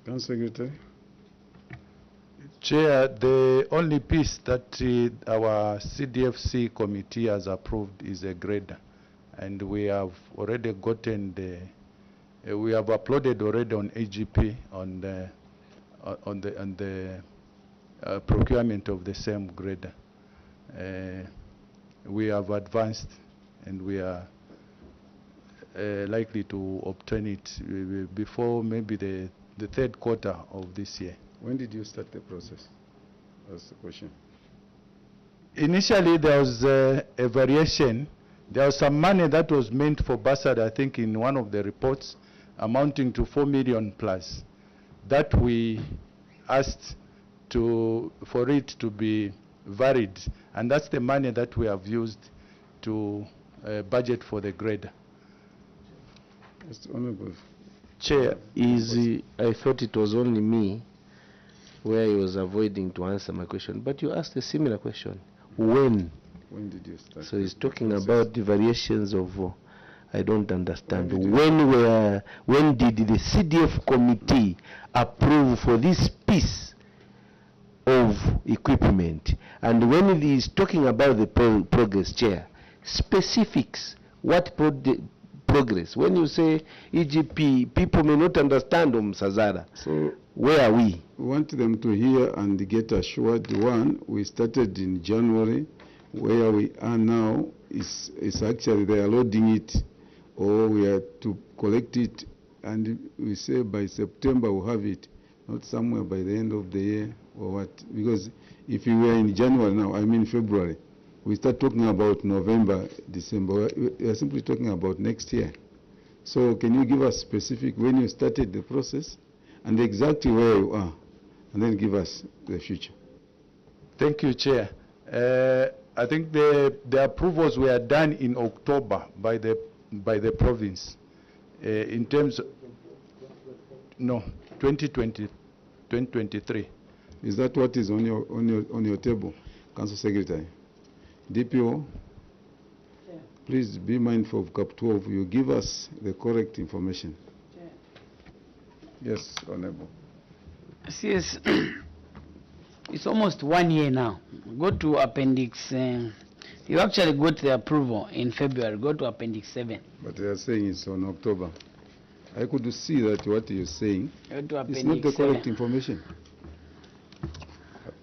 S3: Council Secretary.
S5: Chair, the only piece that our CDFC committee has approved is a grader, and we have already gotten we have uploaded already on AGP on the procurement of the same grader. We have advanced, and we are likely to obtain it before maybe the 3rd quarter of this year.
S3: When did you start the process? That's the question.
S5: Initially, there was a variation. There was some money that was meant for bursary, I think, in one of the reports, amounting to 4 million plus, that we asked for it to be varied, and that's the money that we have used to budget for the grader.
S12: Chair, I thought it was only me where he was avoiding to answer my question, but you asked a similar question. When?
S3: When did you start?
S12: So he's talking about the variations of, I don't understand. When did the CDF committee approve for this piece of equipment? And when he is talking about the progress, Chair, specifics, what progress? When you say EGP, people may not understand Sazara.
S3: So
S12: where are we?
S3: We want them to hear and get assured. One, we started in January. Where we are now is actually they are loading it, or we are to collect it, and we say by September we'll have it, not somewhere by the end of the year or what. Because if we were in January now, I mean February, we start talking about November, December. We are simply talking about next year. So can you give us specific when you started the process and exactly where you are, and then give us the future?
S5: Thank you, Chair. I think the approvals were done in October by the province. In terms of, no, 2023.
S3: Is that what is on your table, Council Secretary? DPO, yeah. Please be mindful of Cap 12. You give us the correct information. Yeah. Yes, Honorable.
S1: Yes. It's almost 1 year now. Go to appendix. You actually got the approval in February. Go to appendix 7.
S3: But they are saying it's on October. I could see that what you're saying
S1: Go to appendix
S3: is not the
S1: 7.
S3: correct information.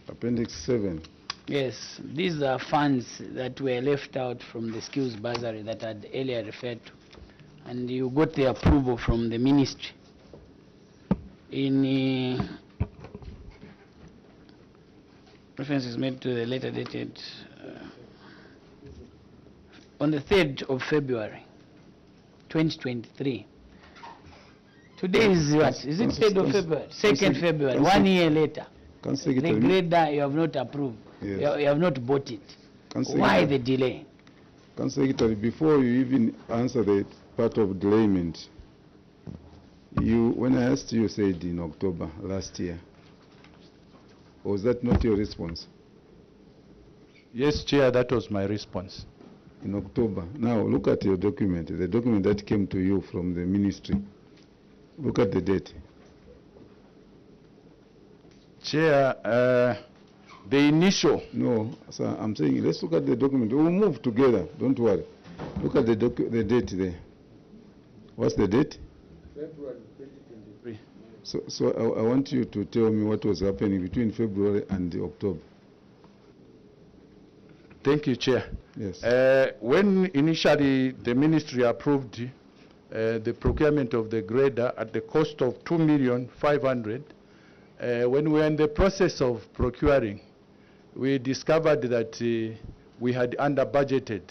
S3: Appendix 7.
S1: Yes, these are funds that were left out from the skills bursary that I had earlier referred to. And you got the approval from the ministry. In reference is made to the letter dated on the 3rd of February, 2023. Today is what? Is it 3rd of February? 2nd February, 1 year later. The grader you have not approved. Yes. You have not bought it. Why the delay?
S3: Council Secretary, before you even answer the part of delayment, when I asked you, you said in October last year. Was that not your response?
S5: Yes, Chair, that was my response.
S3: In October. Now, look at your document, the document that came to you from the ministry. Look at the date.
S5: Chair, the initial...
S3: No, sir, I'm saying let's look at the document. We'll move together, don't worry. Look at the date there. What's the date?
S5: February 2023.
S3: So I want you to tell me what was happening between February and October.
S5: Thank you, Chair.
S3: Yes.
S5: When initially the ministry approved the procurement of the grader at the cost of 2,500,000, when we were in the process of procuring, we discovered that we had under budgeted.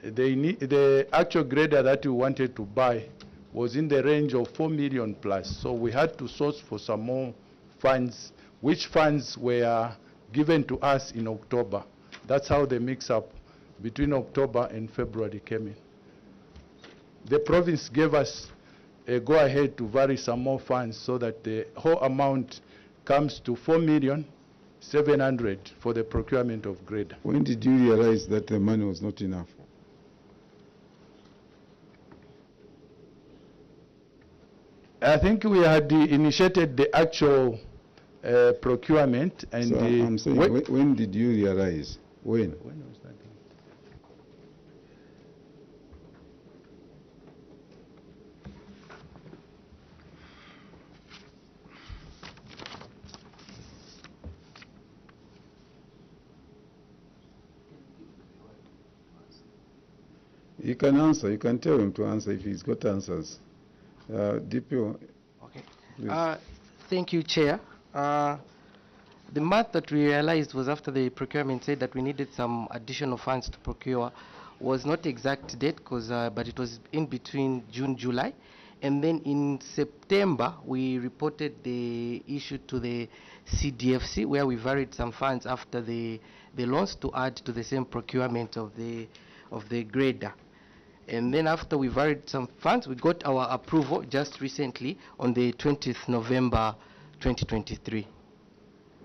S5: The actual grader that we wanted to buy was in the range of 4 million plus. So we had to source for some more funds, which funds were given to us in October. That's how the mix-up between October and February came in. The province gave us a go-ahead to vary some more funds so that the whole amount comes to 4,700,000 for the procurement of grader.
S3: When did you realize that the money was not enough?
S5: I think we had initiated the actual procurement, and
S3: so I'm saying, when did you realize? When was that? You can answer. You can tell him to answer if he's got answers. DPO.
S10: Okay. Thank you, Chair. The month that we realized was after the procurement said that we needed some additional funds to procure was not exact date, but it was in between June, July. And then in September, we reported the issue to the CDFC, where we varied some funds after the loans to add to the same procurement of the grader. And then after we varied some funds, we got our approval just recently on the 20th November 2023.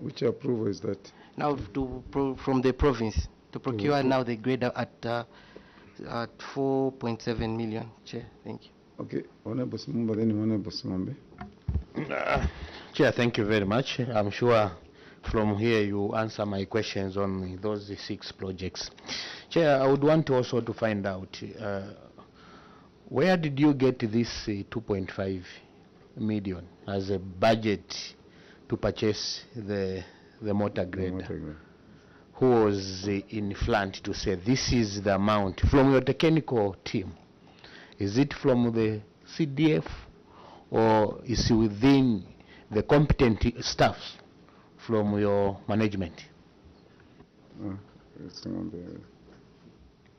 S3: Which approval is that?
S10: Now from the province to procure now the grader at 4.7 million, Chair. Thank you.
S3: Okay, Honorable Simumba, then Honorable Simambe.
S8: Chair, thank you very much. I'm sure from here you answer my questions on those 6 projects. Chair, I would want also to find out where did you get this 2.5 million as a budget to purchase the motor grader? Who was in front to say this is the amount from your technical team? Is it from the CDF or is it within the competent staffs from your management?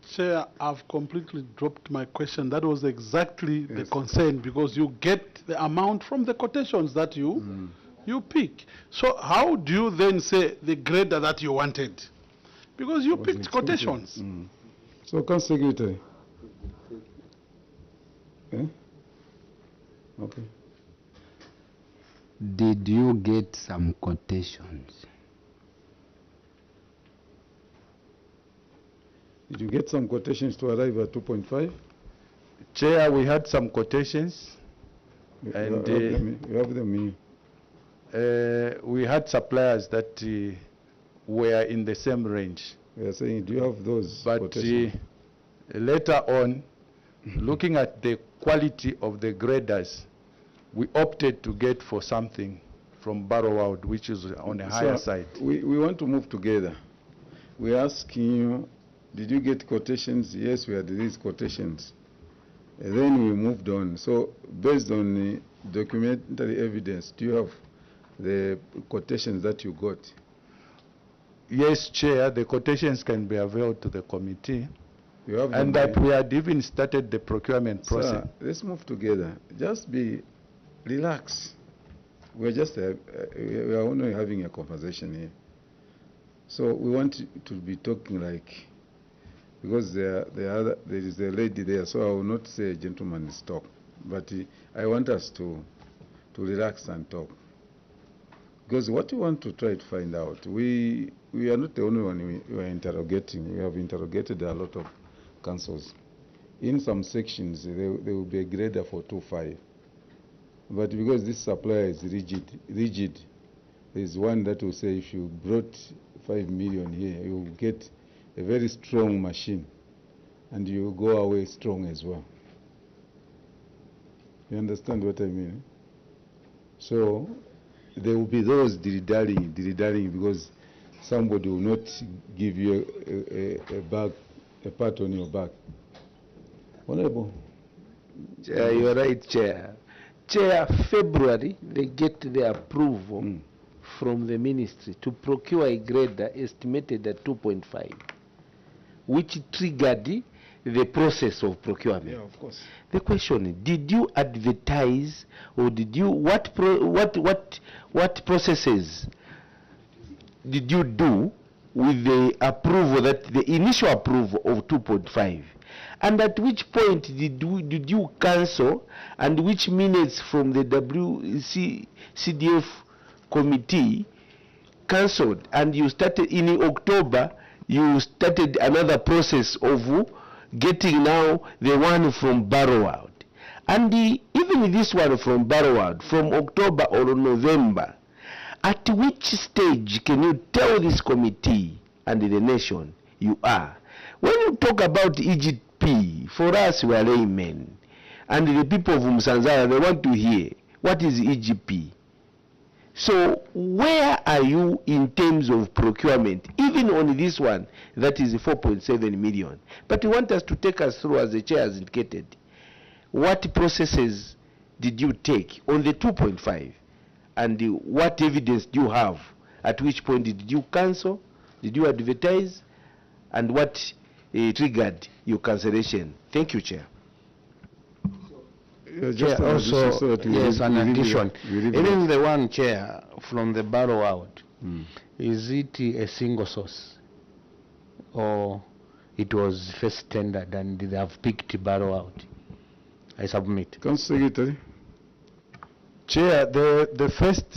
S6: Chair, I've completely dropped my question. That was exactly the concern, because you get the amount from the quotations that you pick. So how do you then say the grader that you wanted? Because you picked quotations.
S3: So, Council Secretary. Okay.
S7: Did you get some quotations?
S3: Did you get some quotations to arrive at 2.5?
S5: Chair, we had some quotations. And
S3: you have them here.
S5: We had suppliers that were in the same range.
S3: We are saying, do you have those
S5: but
S3: quotations?
S5: Later on, looking at the quality of the graders, we opted to get for something from Barrowwood, which is on a higher side.
S3: We want to move together. We're asking you, did you get quotations? Yes, we had these quotations. And then we moved on. So based on the documentary evidence, do you have the quotations that you got?
S5: Yes, Chair, the quotations can be availed to the committee.
S3: You have
S5: and that we had even started the procurement process.
S3: Sir, let's move together. Just be relaxed. We're just we are only having a conversation here. So we want to be talking like, because there is a lady there, so I will not say a gentleman's talk, but I want us to relax and talk. Because what we want to try to find out, we are not the only one we are interrogating. We have interrogated a lot of councils. In some sections, there will be a grader for 2.5. But because this supplier is rigid, there's one that will say if you brought 5 million here, you will get a very strong machine, and you will go away strong as well. You understand what I mean? So there will be those dilly-dallying, because somebody will not give you a pat on your back. Honorable.
S12: Chair, you're right, Chair. Chair, February, they get the approval from the ministry to procure a grader estimated at 2.5, which triggered the process of procurement.
S3: Yeah, of course.
S12: The question is, did you advertise, or did you, what processes did you do with the approval, that the initial approval of 2.5? And at which point did you cancel, and which minutes from the CDF committee cancelled, and you started in October, you started another process of getting now the one from Barrowwood. And even this one from Barrowwood, from October or November, at which stage can you tell this committee and the nation you are? When you talk about EGP, for us we are laymen, and the people of Msanzara, they want to hear, what is EGP? So where are you in terms of procurement, even on this one, that is 4.7 million? But you want us to take us through, as the chair has indicated, what processes did you take on the 2.5? And what evidence do you have? At which point did you cancel? Did you advertise? And what triggered your cancellation? Thank you, Chair.
S3: Just
S8: Chair, also,
S3: so
S8: yes, an addition. Even the one, Chair, from the Barrowwood, is it a single source? Or it was first tendered and they have picked Barrowwood? I submit.
S3: Council Secretary.
S5: Chair, the first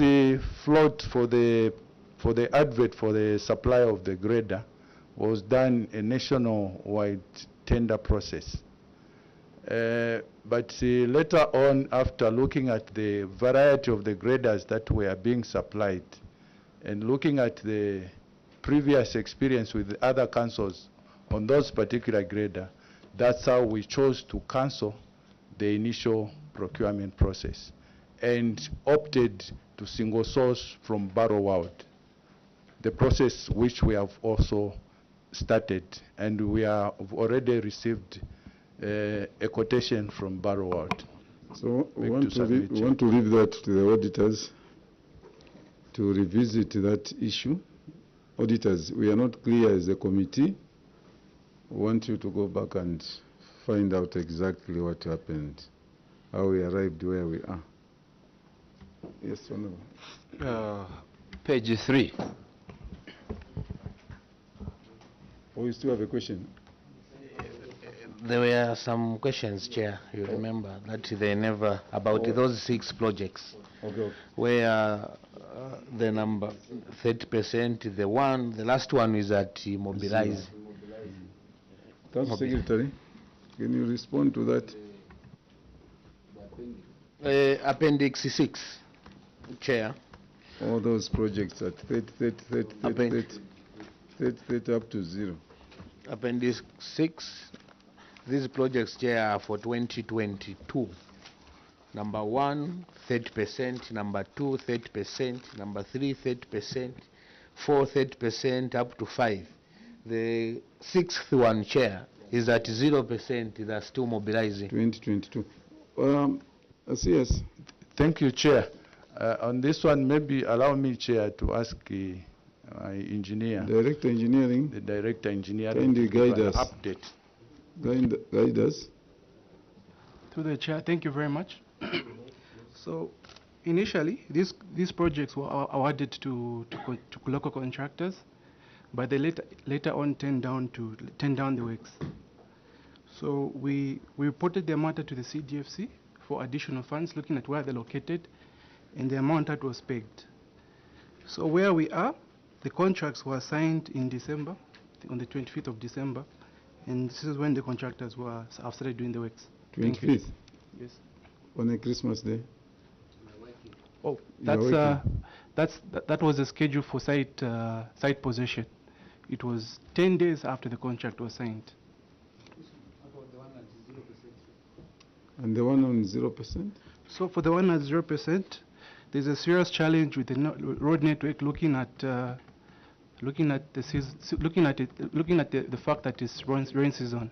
S5: float for the for the advert for the supply of the grader was done a national-wide tender process. But later on, after looking at the variety of the graders that were being supplied and looking at the previous experience with the other councils on those particular grader, that's how we chose to cancel the initial procurement process and opted to single source from Barrow World, the process which we have also started, and we have already received a quotation from Barrow World.
S3: So we want to leave that to the auditors to revisit that issue. Auditors, we are not clear as a committee. We want you to go back and find out exactly what happened, how we arrived where we are. Yes, Honorable.
S7: Page 3.
S3: Oh, you still have a question?
S8: There were some questions, Chair, you remember, that they never, about those 6 projects, where the number 30%, the last one is at Mobilize.
S3: Council Secretary, can you respond to that?
S8: Appendix 6, Chair.
S3: All those projects at 30 up to 0.
S8: Appendix 6, these projects, Chair, are for 2022. Number 1, 30%, number 2, 30%, number 3, 30%, 4, 30%, up to 5. The 6th one, Chair, is at 0%, they're still mobilizing.
S3: 2022. Yes.
S5: Thank you, Chair. On this one, maybe allow me, Chair, to ask my engineer.
S3: Director Engineering.
S5: The Director Engineering.
S3: Kindly guide us.
S5: Update.
S3: Guide us.
S13: To the Chair, thank you very much. So, initially, these projects were awarded to local contractors, but they later on turned down the works. So we reported the matter to the CDFC for additional funds, looking at where they're located and the amount that was paid. So where we are, the contracts were signed in December, on the 25th of December, and this is when the contractors have started doing the works.
S3: 25th?
S13: Yes.
S3: On a Christmas day?
S13: Oh, that was the schedule for site possession. It was 10 days after the contract was signed.
S3: And the one on 0%?
S13: So for the one at 0%, there's a serious challenge with the road network, looking at the fact that it's rain season.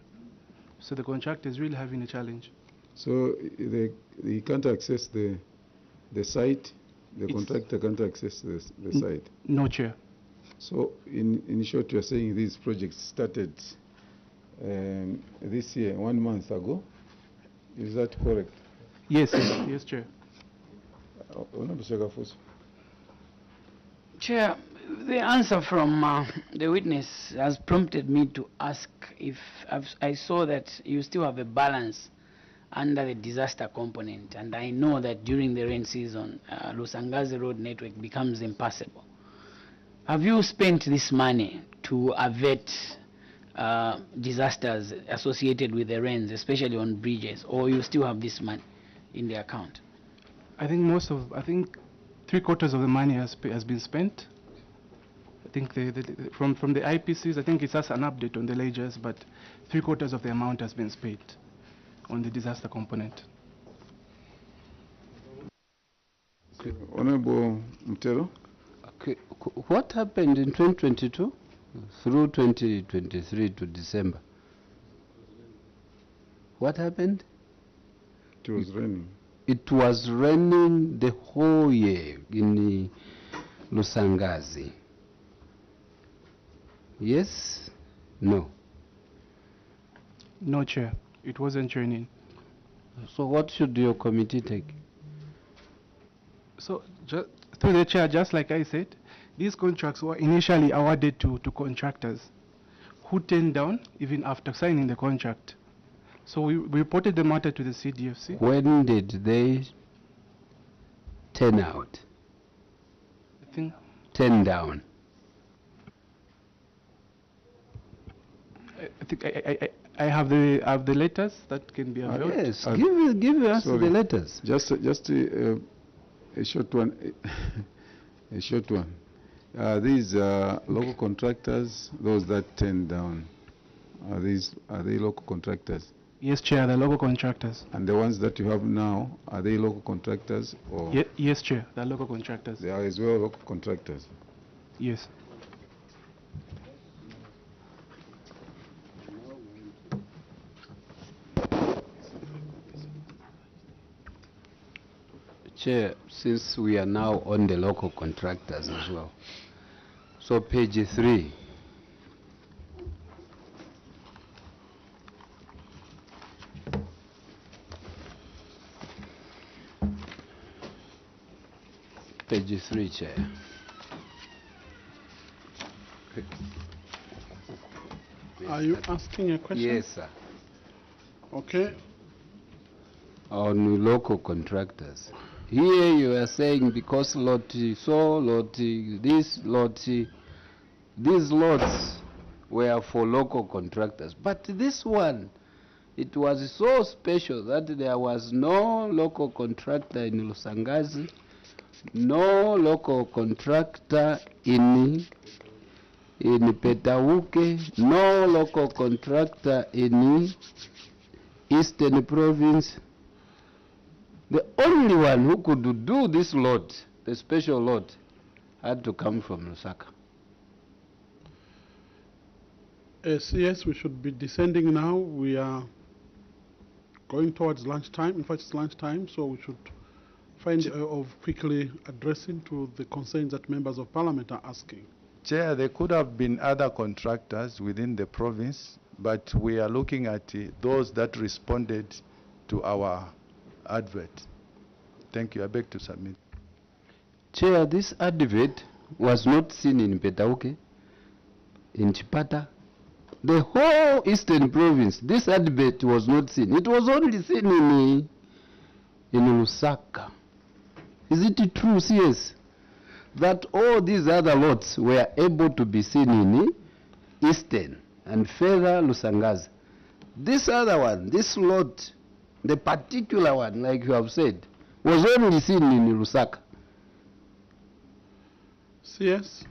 S13: So the contractor is really having a challenge.
S3: So they can't access the site. The contractor can't access the site.
S13: No, Chair.
S3: So in short, you are saying these projects started this year, 1 month ago. Is that correct?
S13: Yes, yes, Chair.
S1: Chair, the answer from the witness has prompted me to ask if I saw that you still have a balance under the disaster component, and I know that during the rain season, Lusangazi Road network becomes impassable. Have you spent this money to avert disasters associated with the rains, especially on bridges, or you still have this money in the account?
S13: I think 3/4 of the money has been spent. I think from the IPCs, I think it's just an update on the ledgers, but 3/4 of the amount has been spent on the disaster component.
S3: Honorable Mutero.
S7: Okay. What happened in 2022 through 2023 to December? What happened?
S3: It was raining.
S7: It was raining the whole year in Lusangazi. Yes? No?
S13: No, Chair. It wasn't raining.
S7: So what should your committee take?
S13: So, through the Chair, just like I said, these contracts were initially awarded to contractors who turned down even after signing the contract. So we reported the matter to the CDFC.
S7: When did they turn out?
S13: I think
S7: 10 down.
S13: I think I have the letters that can be availed.
S7: Yes, give us the letters.
S3: Just a short one. A short one. These local contractors, those that turned down, are they local contractors?
S13: Yes, Chair, the local contractors.
S3: And the ones that you have now, are they local contractors or?
S13: Yes, Chair, the local contractors.
S3: They are as well local contractors.
S13: Yes.
S7: Chair, since we are now on the local contractors as well, so page 3. Page 3, Chair.
S6: Are you asking a question?
S7: Yes, sir.
S6: Okay.
S7: On local contractors. Here you are saying because lot so, lot this, lot these lots were for local contractors. But this one, it was so special that there was no local contractor in Lusangazi, no local contractor in Petauke, no local contractor in Eastern Province. The only one who could do this lot, the special lot, had to come from Lusaka.
S6: Yes, we should be descending now. We are going towards lunchtime. In fact, it's lunchtime, so we should find of quickly addressing to the concerns that members of parliament are asking.
S5: Chair, there could have been other contractors within the province, but we are looking at those that responded to our advert. Thank you. I beg to submit.
S7: Chair, this advert was not seen in Petauke, in Chipata, the whole Eastern Province. This advert was not seen. It was only seen in Lusaka. Is it true, CS, that all these other lots were able to be seen in Eastern and further Lusangazi? This other one, this lot, the particular one, like you have said, was only seen in Lusaka.
S6: Yes.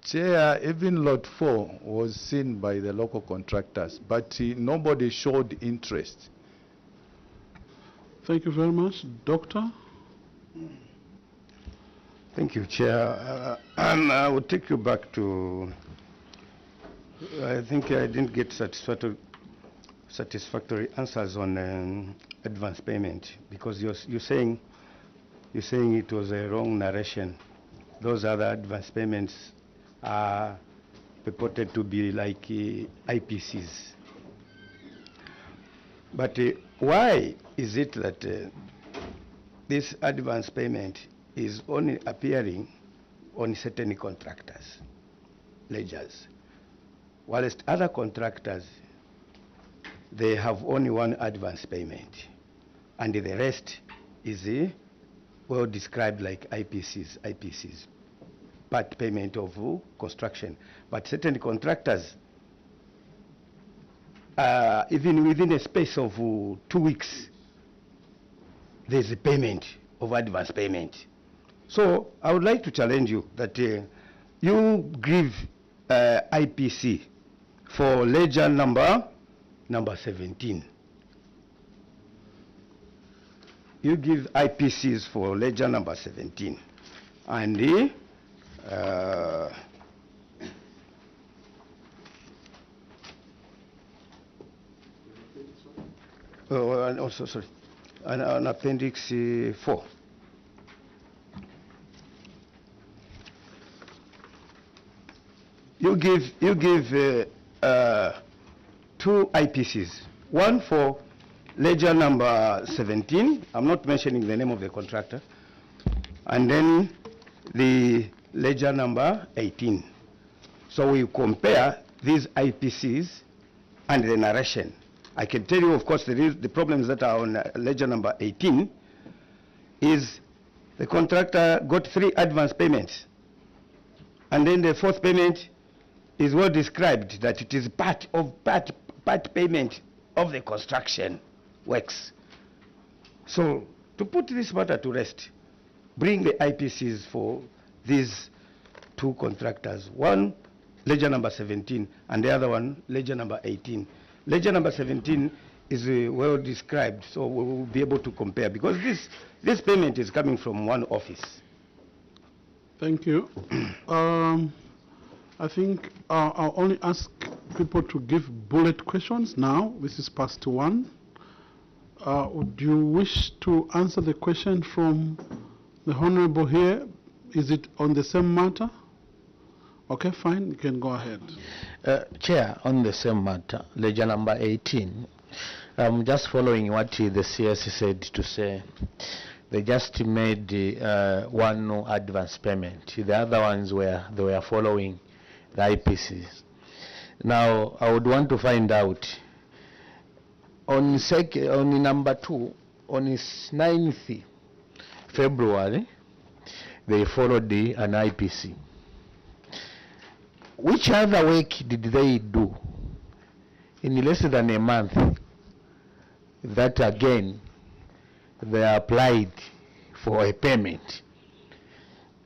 S5: Chair, even Lot 4 was seen by the local contractors, but nobody showed interest.
S6: Thank you very much. Doctor?
S9: Thank you, Chair. And I will take you back to, I think I didn't get satisfactory answers on advance payment, because you're saying it was a wrong narration. Those other advance payments are purported to be like IPCs. But why is it that this advance payment is only appearing on certain contractors' ledgers, whilst other contractors, they have only one advance payment, and the rest is well described like IPCs, part payment of construction. But certain contractors, even within a space of 2 weeks, there's a payment of advance payment. So I would like to challenge you that you give IPC for ledger number 17. You give IPCs for ledger number 17, and and also sorry, an appendix 4. You give 2 IPCs, one for ledger number 17, I'm not mentioning the name of the contractor, and then the ledger number 18. So we compare these IPCs and the narration. I can tell you, of course, the problems that are on ledger number 18 is the contractor got 3 advance payments And then the fourth payment is well described, that it is part payment of the construction works. So to put this matter to rest, bring the IPCs for these two contractors. One, ledger number 17, and the other one, ledger number 18. Ledger number 17 is well described, so we will be able to compare, because this payment is coming from one office.
S6: Thank you. I think I'll only ask people to give bullet questions now. This is past 1. Would you wish to answer the question from the Honorable here? Is it on the same matter? Okay, fine, you can go ahead.
S8: Chair, on the same matter, ledger number 18, I'm just following what the CS said to say. They just made one advance payment. The other ones they were following the IPCs. Now, I would want to find out on number 2, on 9th February, they followed an IPC. Which other work did they do in less than a month that again they applied for a payment?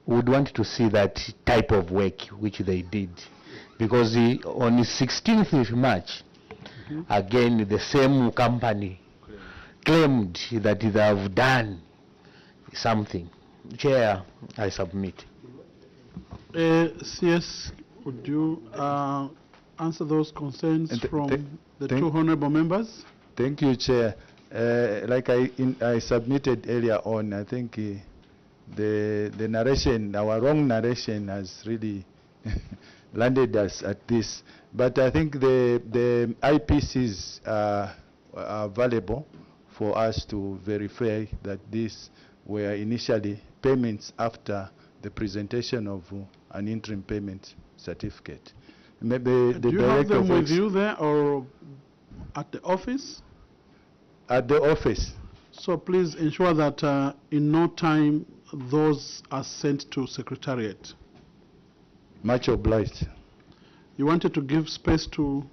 S8: Would want to see that type of work which they did, because on the 16th of March, again the same company claimed that they have done something. Chair, I submit.
S6: CS, would you answer those concerns from the two honorable members?
S5: Thank you, Chair. Like I submitted earlier on, I think the narration, our wrong narration, has really landed us at this. But I think the IPCs are valuable for us to verify that these were initially payments after the presentation of an interim payment certificate. Maybe the
S6: Do you have them with you there or at the office?
S5: At the office.
S6: So please ensure that in no time those are sent to Secretariat.
S5: Much obliged.
S6: You wanted to give space to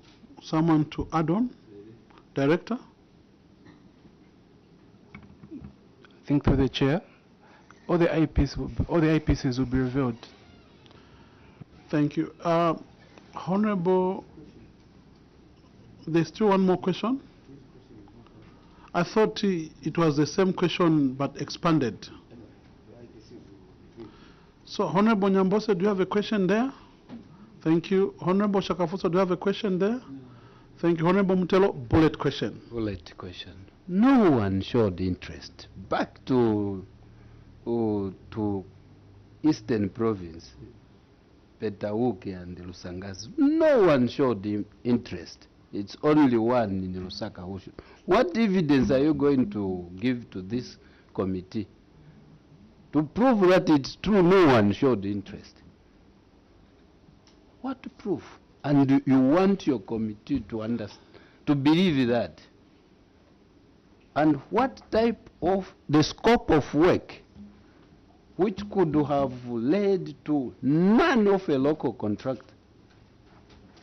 S6: someone to add on? Director?
S13: I think through the chair, all the IPCs will be revealed.
S6: Thank you. Honorable, there's still one more question. I thought it was the same question but expanded. So, Honorable Nyambose, do you have a question there? Thank you. Honorable Shakafuso, do you have a question there? Thank you. Honorable Mutelo, bullet question.
S7: Bullet question. No one showed interest. Back to Eastern Province, Petauke and Lusangas. No one showed interest. It's only one in Lusaka who should. What evidence are you going to give to this committee to prove that it's true no one showed interest? What proof? And you want your committee to understand, to believe that? And what type of the scope of work which could have led to none of a local contractor,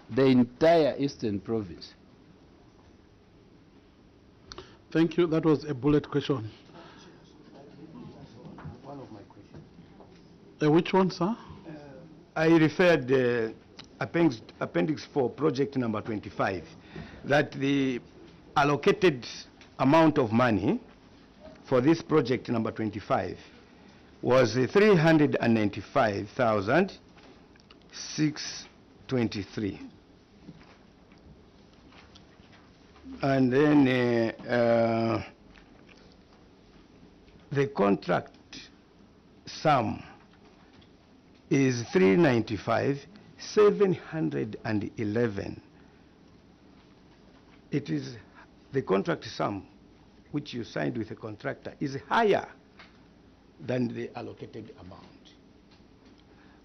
S7: the entire Eastern Province?
S6: Thank you. That was a bullet question.
S9: One of my questions.
S6: Which one, sir?
S9: I referred appendix 4, project number 25, that the allocated amount of money for this project number 25 was 395,623. And then the contract sum is 395,711. It is the contract sum which you signed with the contractor is higher than the allocated amount.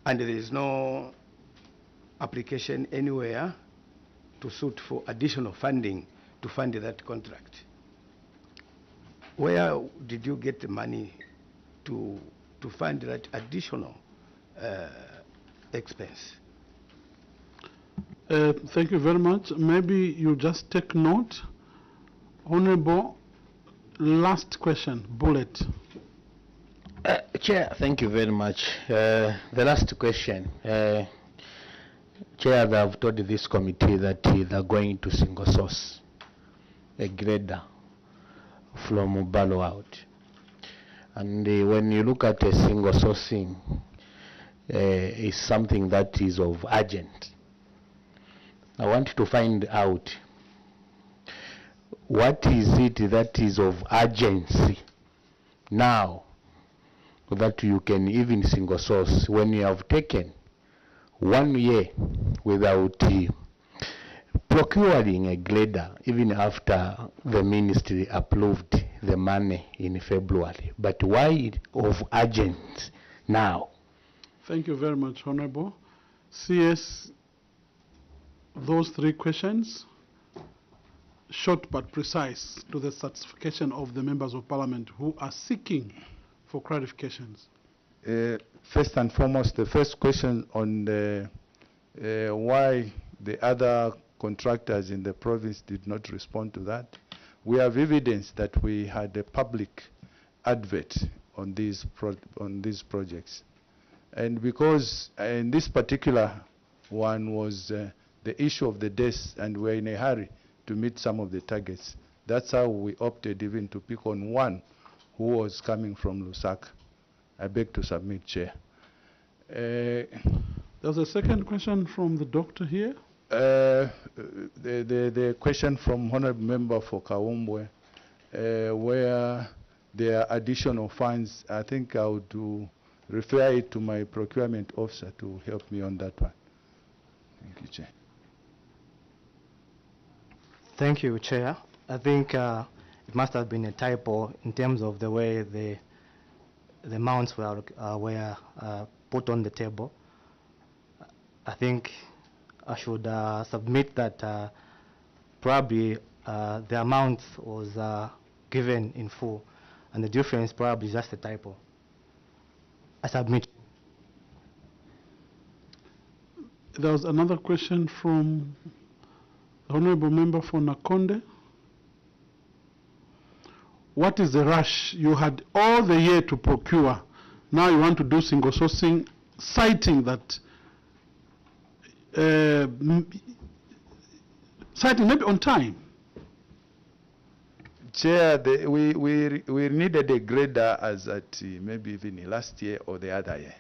S9: And there is no application anywhere to suit for additional funding to fund that contract. Where did you get the money to fund that additional expense.
S6: Thank you very much. Maybe you just take note. Honorable, last question, bullet.
S8: Chair, thank you very much. The last question. Chair, they have told this committee that they're going to single source a grader from Barrow out. And when you look at a single sourcing, it's something that is of urgent. I want to find out what is it that is of urgency now that you can even single source when you have taken 1 year without procuring a grader even after the ministry approved the money in February. But why of urgent now?
S6: Thank you very much, Honorable. CS, those 3 questions, short but precise, to the satisfaction of the members of parliament who are seeking for clarifications.
S5: First and foremost, the first question on the, why the other contractors in the province did not respond to that. We have evidence that we had a public advert on these projects. And because in this particular one was the issue of the deaths, and we're in a hurry to meet some of the targets, that's how we opted even to pick on one who was coming from Lusaka. I beg to submit, Chair.
S6: There's a second question from the doctor here.
S5: The question from Honorable Member for Kaumbwe, where there are additional funds, I think I would refer it to my procurement officer to help me on that one. Thank you, Chair.
S11: Thank you, Chair. I think it must have been a typo in terms of the way the amounts were put on the table. I think I should submit that probably the amount was given in full, and the difference probably is just a typo. I submit.
S6: There was another question from the Honorable Member for Nakonde. What is the rush? You had all the year to procure. Now you want to do single sourcing, citing that, citing maybe on time.
S5: Chair, we needed a grader as at maybe even last year or the other year.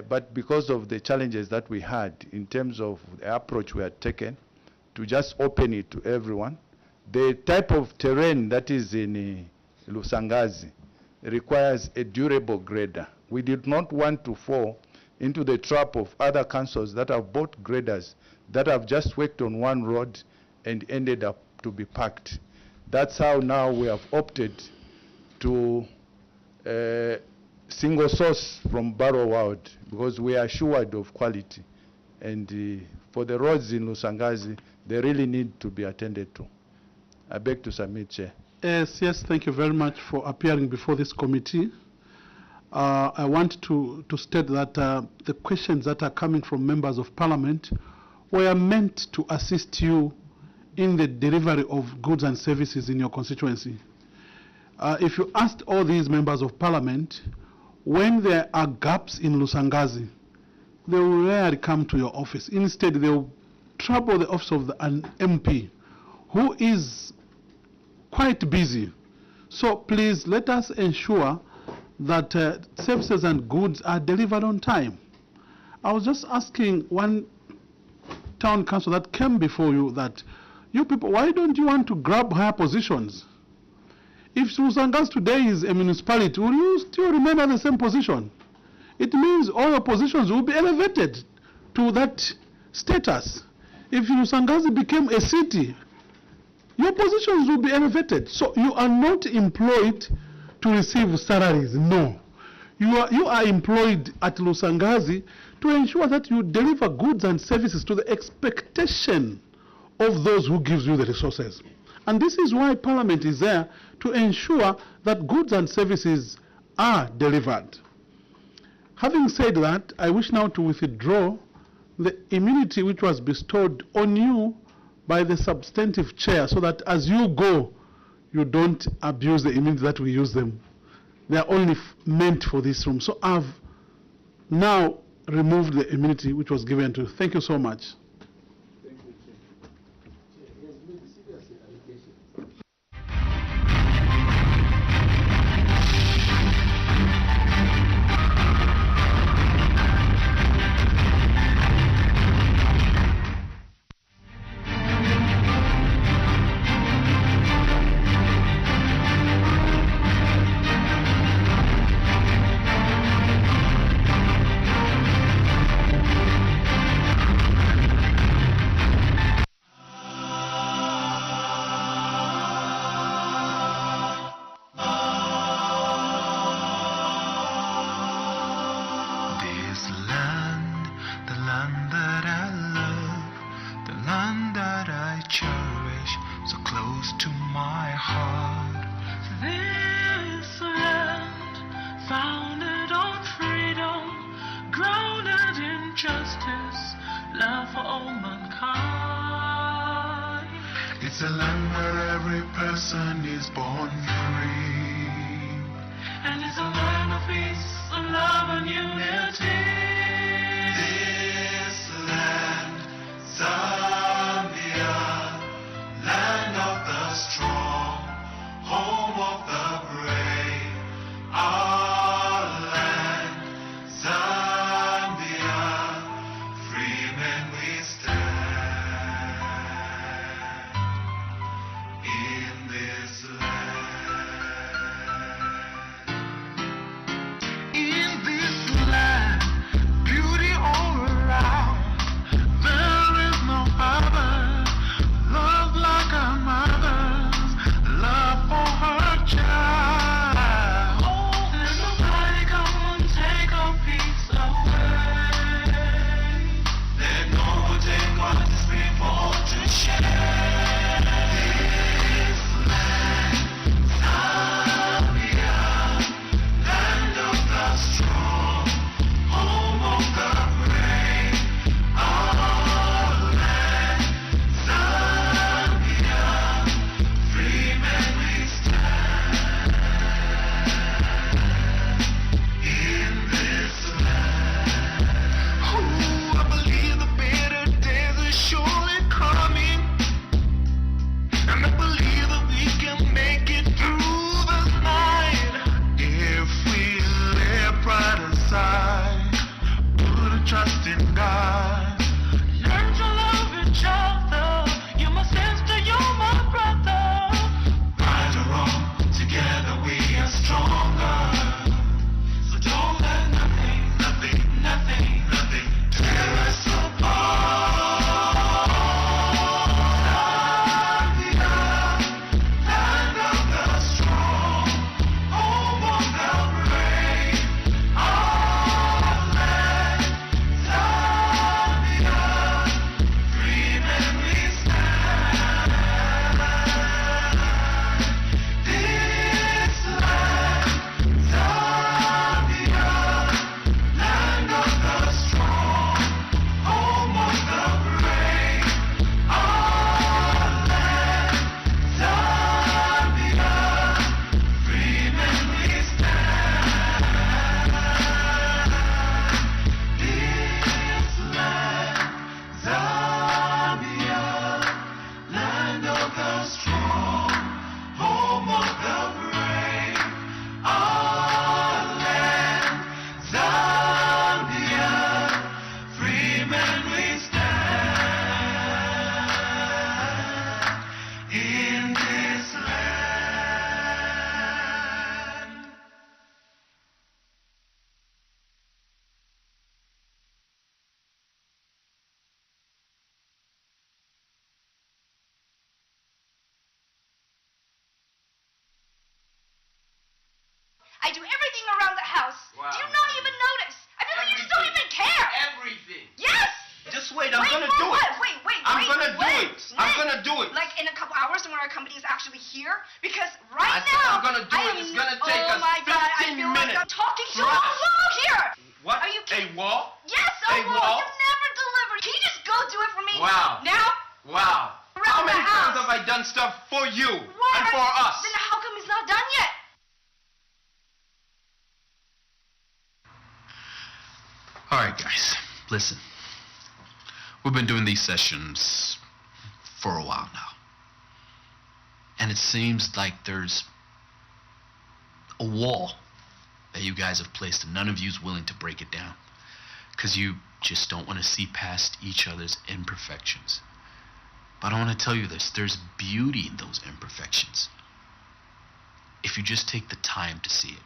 S5: But because of the challenges that we had in terms of the approach we had taken to just open it to everyone, the type of terrain that is in Lusangazi requires a durable grader. We did not want to fall into the trap of other councils that have bought graders that have just worked on one road and ended up to be packed. That's how now we have opted to single source from Barrow Ward, because we are assured of quality. And for the roads in Lusangazi, they really need to be attended to. I beg to submit, Chair.
S6: Yes, thank you very much for appearing before this committee. I want to state that the questions that are coming from members of parliament were meant to assist you in the delivery of goods and services in your constituency. If you asked all these members of parliament, when there are gaps in Lusangazi, they will rarely come to your office. Instead, they will trouble the office of an MP who is quite busy. So please let us ensure that services and goods are delivered on time. I was just asking one town council that came before you that, you people, why don't you want to grab higher positions? If Lusangazi today is a municipality, will you still remain at the same position? It means all your positions will be elevated to that status. If Lusangazi became a city, your positions will be elevated. So you are not employed to receive salaries, no. You are employed at Lusangazi to ensure that you deliver goods and services to the expectation of those who gives you the resources. And this is why Parliament is there, to ensure that goods and services are delivered. Having said that, I wish now to withdraw the immunity which was bestowed on you by the substantive chair, so that as you go, you don't abuse the immunity that we use them. They are only meant for this room. So I've now removed the immunity which was given to you. Thank you so much.
S14: It's a land where every person is born free. And it's a land of peace, of love and unity. This land, Zambia, land of the strong, home of the brave. Our land, Zambia, free men we stand. In this land, beauty all around. There is no other love like a mother's love for her child. Let nobody come and take our peace away. Let no one take what is meant for all to share. Trust in God. Learn to love each other. You must sense that you're my brother. Right or wrong, together we are stronger. So don't let nothing tear us apart. Zambia, land of the strong, home of the brave.
S15: I do everything around the house. Wow. Do you not even notice? I feel like you just don't even care.
S16: Everything.
S15: Yes.
S16: Just wait, I'm gonna do
S15: what?
S16: it.
S15: Wait.
S16: I'm gonna do it. I'm gonna do it.
S15: Like in a couple hours when our company is actually here? Because right
S16: I said
S15: now,
S16: I'm gonna do it. It's gonna take us 15
S15: minutes. I'm talking too long here.
S16: What you
S15: Why
S16: and
S15: are-
S16: for us.
S15: Then how come it's not done yet?
S17: All right, guys, listen. We've been doing these sessions for a while now. And it seems like there's a wall that you guys have placed and none of you's willing to break it down. Because you just don't want to see past each other's imperfections. But I want to tell you this, there's beauty in those imperfections. If you just take the time to see it.